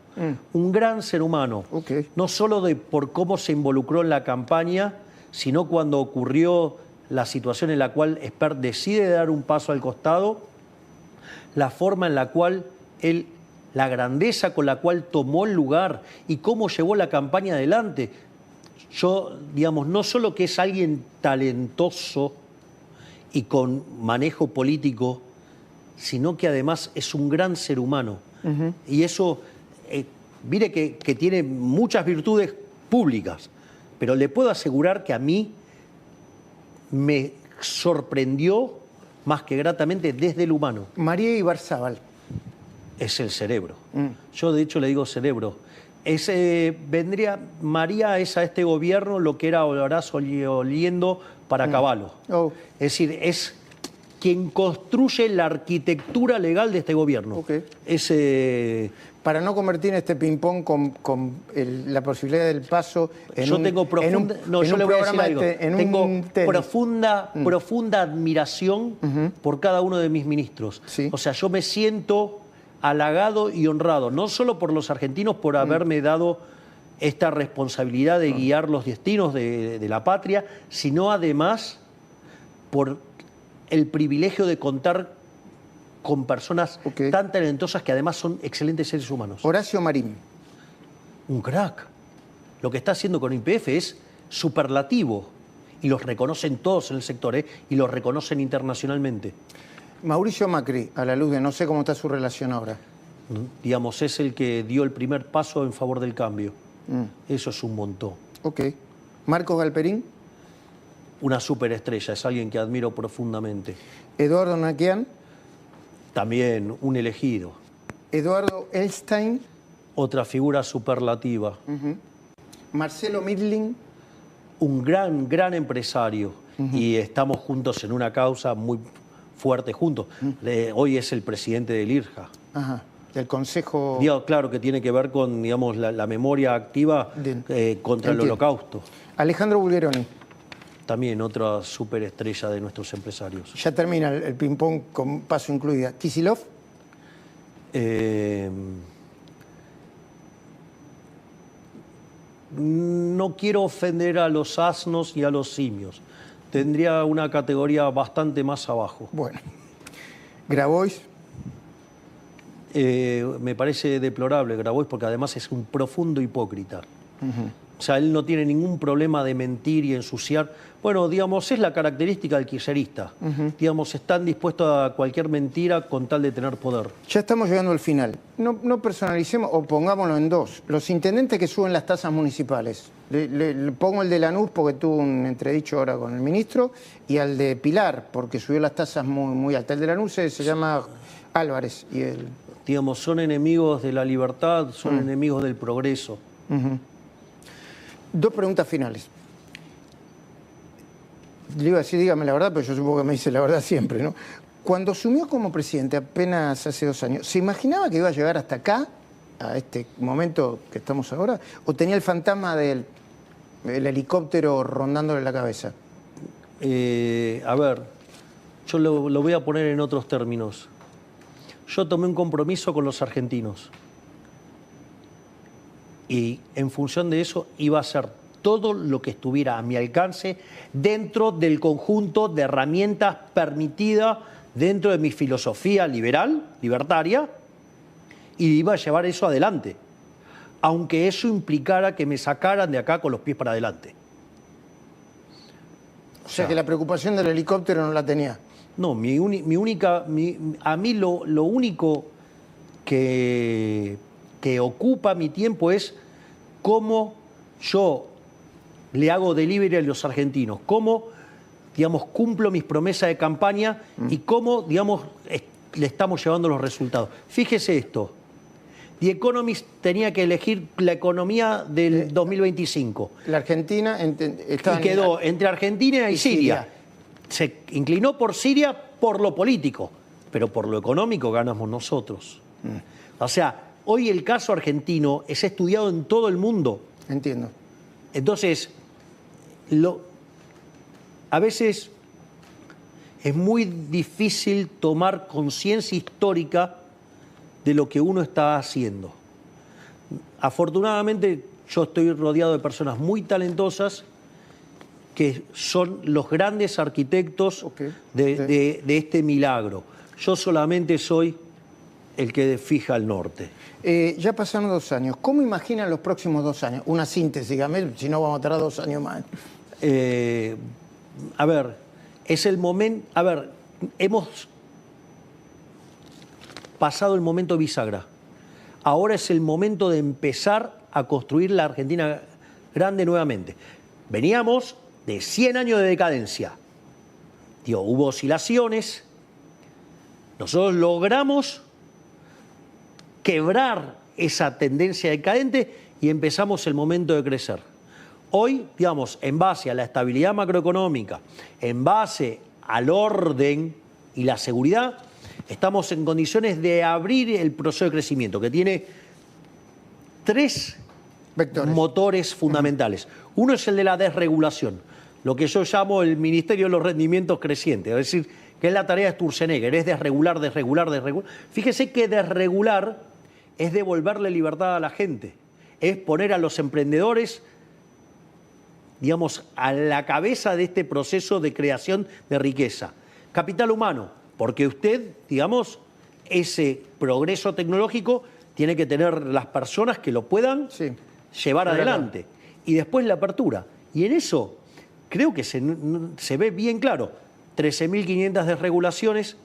Un gran ser humano. Ok. No solo por cómo se involucró en la campaña, sino cuando ocurrió la situación en la cual Espert decide dar un paso al costado, la forma en la cual él, la grandeza con la cual tomó el lugar y cómo llevó la campaña adelante. Yo, digamos, no solo que es alguien talentoso y con manejo político, sino que además es un gran ser humano. Y eso, mire que tiene muchas virtudes públicas, pero le puedo asegurar que a mí me sorprendió más que gratamente desde el humano. María Ibarzábal. Es el cerebro. Yo de hecho le digo cerebro. María es a este gobierno lo que era Horacio oliendo para Caballo. Oh. Es decir, es quien construye la arquitectura legal de este gobierno. Ok. para no convertir este ping-pong con la posibilidad del paso en yo un, tengo profunda, en un, no, en yo un le voy a decir programa algo. en Tengo un tenis. profunda admiración por cada uno de mis ministros. Sí. O sea, yo me siento halagado y honrado, no solo por los argentinos por haberme dado esta responsabilidad de guiar los destinos de la patria, sino además por el privilegio de contar con personas tan talentosas que además son excelentes seres humanos. Horacio Marín. Un crack. Lo que está haciendo con YPF es superlativo y los reconocen todos en el sector, y los reconocen internacionalmente. Mauricio Macri, a la luz de no sé cómo está su relación ahora. Digamos, es el que dio el primer paso en favor del cambio. Eso es un montón. Ok. Marcos Galperín. Una superestrella, es alguien que admiro profundamente. Eduardo Naquian. También un elegido. Eduardo Elstein. Otra figura superlativa. Marcelo Midling. Un gran empresario. Y estamos juntos en una causa muy fuerte juntos. Hoy es el presidente del IRJA. Ajá. Del Consejo... Claro que tiene que ver con, digamos, la memoria activa contra el Holocausto. Alejandro Bulgeroni. También otra superestrella de nuestros empresarios. Ya termina el ping-pong con paso incluida. Kicillof. No quiero ofender a los asnos y a los simios. Tendría una categoría bastante más abajo. Bueno. Grabois. Me parece deplorable Grabois porque además es un profundo hipócrita. O sea, él no tiene ningún problema de mentir y ensuciar. Bueno, digamos, es la característica del kirchnerista. Digamos, están dispuestos a cualquier mentira con tal de tener poder. Ya estamos llegando al final. No personalicemos, o pongámoslo en dos. Los intendentes que suben las tasas municipales. Le pongo el de Lanús porque tuvo un entredicho ahora con el ministro, y al de Pilar porque subió las tasas muy altas. El de Lanús se llama Álvarez. Y el... Digamos, son enemigos de la libertad, son enemigos del progreso. Dos preguntas finales. Le iba a decir, dígame la verdad, pero yo supongo que me dice la verdad siempre, ¿no? Cuando asumió como presidente apenas hace 2 años, ¿se imaginaba que iba a llegar hasta acá, a este momento que estamos ahora? ¿O tenía el fantasma del helicóptero rondándole la cabeza? A ver, yo lo voy a poner en otros términos. Yo tomé un compromiso con los argentinos. Y en función de eso iba a hacer todo lo que estuviera a mi alcance dentro del conjunto de herramientas permitidas dentro de mi filosofía libertaria, y iba a llevar eso adelante, aunque eso implicara que me sacaran de acá con los pies para adelante. O sea que la preocupación del helicóptero no la tenía. No, a mí lo único que ocupa mi tiempo es cómo yo le hago delivery a los argentinos, cómo, digamos, cumplo mis promesas de campaña y cómo, digamos, le estamos llevando los resultados. Fíjese esto, The Economist tenía que elegir la economía del 2025. La Argentina Y quedó entre Argentina y Siria. Se inclinó por Siria por lo político, pero por lo económico ganamos nosotros. O sea, hoy el caso argentino es estudiado en todo el mundo. Entiendo. Entonces, a veces es muy difícil tomar conciencia histórica de lo que uno está haciendo. Afortunadamente, yo estoy rodeado de personas muy talentosas que son los grandes arquitectos de este milagro. Yo solamente soy el que fija el norte. Ya pasaron 2 años. ¿Cómo imaginan los próximos 2 años? Una síntesis, dígame, si no vamos a tardar 2 años más. A ver, es el momento... A ver, hemos pasado el momento bisagra. Ahora es el momento de empezar a construir la Argentina grande nuevamente. Veníamos de 100 años de decadencia. Hubo oscilaciones. Nosotros logramos quebrar esa tendencia decadente y empezamos el momento de crecer. Hoy, digamos, en base a la estabilidad macroeconómica, en base al orden y la seguridad, estamos en condiciones de abrir el proceso de crecimiento, que tiene tres Vectores. motores fundamentales. Uno es el de la desregulación, lo que yo llamo el Ministerio de los Rendimientos Crecientes, es decir, que es la tarea de Sturzenegger, es desregular, desregular, desregular. Fíjese que desregular es devolverle libertad a la gente, es poner a los emprendedores, digamos, a la cabeza de este proceso de creación de riqueza. Capital humano, porque usted, digamos, ese progreso tecnológico tiene que tener las personas que lo puedan llevar adelante. Y después la apertura. Y en eso creo que se ve bien claro. 13.500 desregulaciones,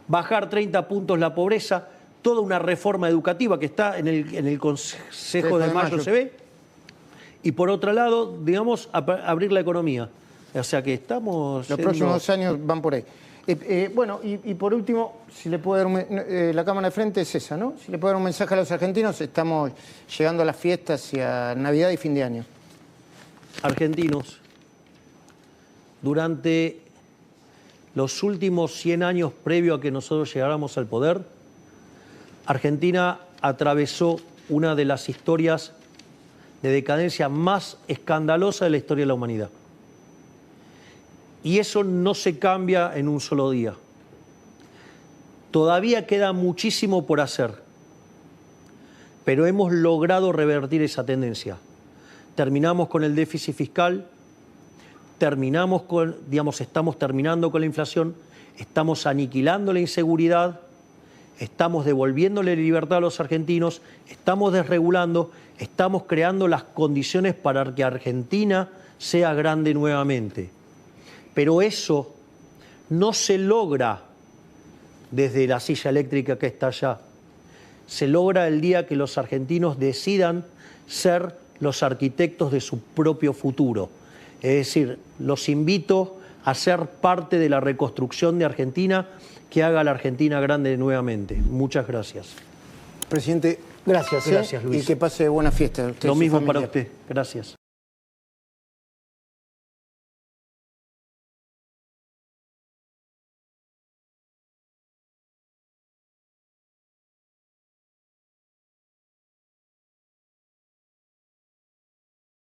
bajar 30 puntos la pobreza, toda una reforma educativa que está en el Consejo de Mayo se ve. Y por otro lado, digamos, abrir la economía. O sea que estamos... Los próximos 2 años van por ahí. Bueno, y por último, si le puedo dar la cámara de frente es esa, ¿no? Si le puedo dar un mensaje a los argentinos, estamos llegando a las fiestas hacia Navidad y fin de año. Argentinos, durante los últimos 100 años previo a que nosotros llegáramos al poder, Argentina atravesó una de las historias de decadencia más escandalosa de la historia de la humanidad. Y eso no se cambia en un solo día. Todavía queda muchísimo por hacer, pero hemos logrado revertir esa tendencia. Terminamos con el déficit fiscal, estamos terminando con la inflación, estamos aniquilando la inseguridad, estamos devolviéndole libertad a los argentinos, estamos desregulando, estamos creando las condiciones para que Argentina sea grande nuevamente. Pero eso no se logra desde la silla eléctrica que está allá. Se logra el día que los argentinos decidan ser los arquitectos de su propio futuro. Es decir, los invito a ser parte de la reconstrucción de Argentina que haga a la Argentina grande nuevamente. Muchas gracias. Presidente, gracias. Gracias, Luis. Y que pase buena fiesta. Lo mismo para usted. Gracias.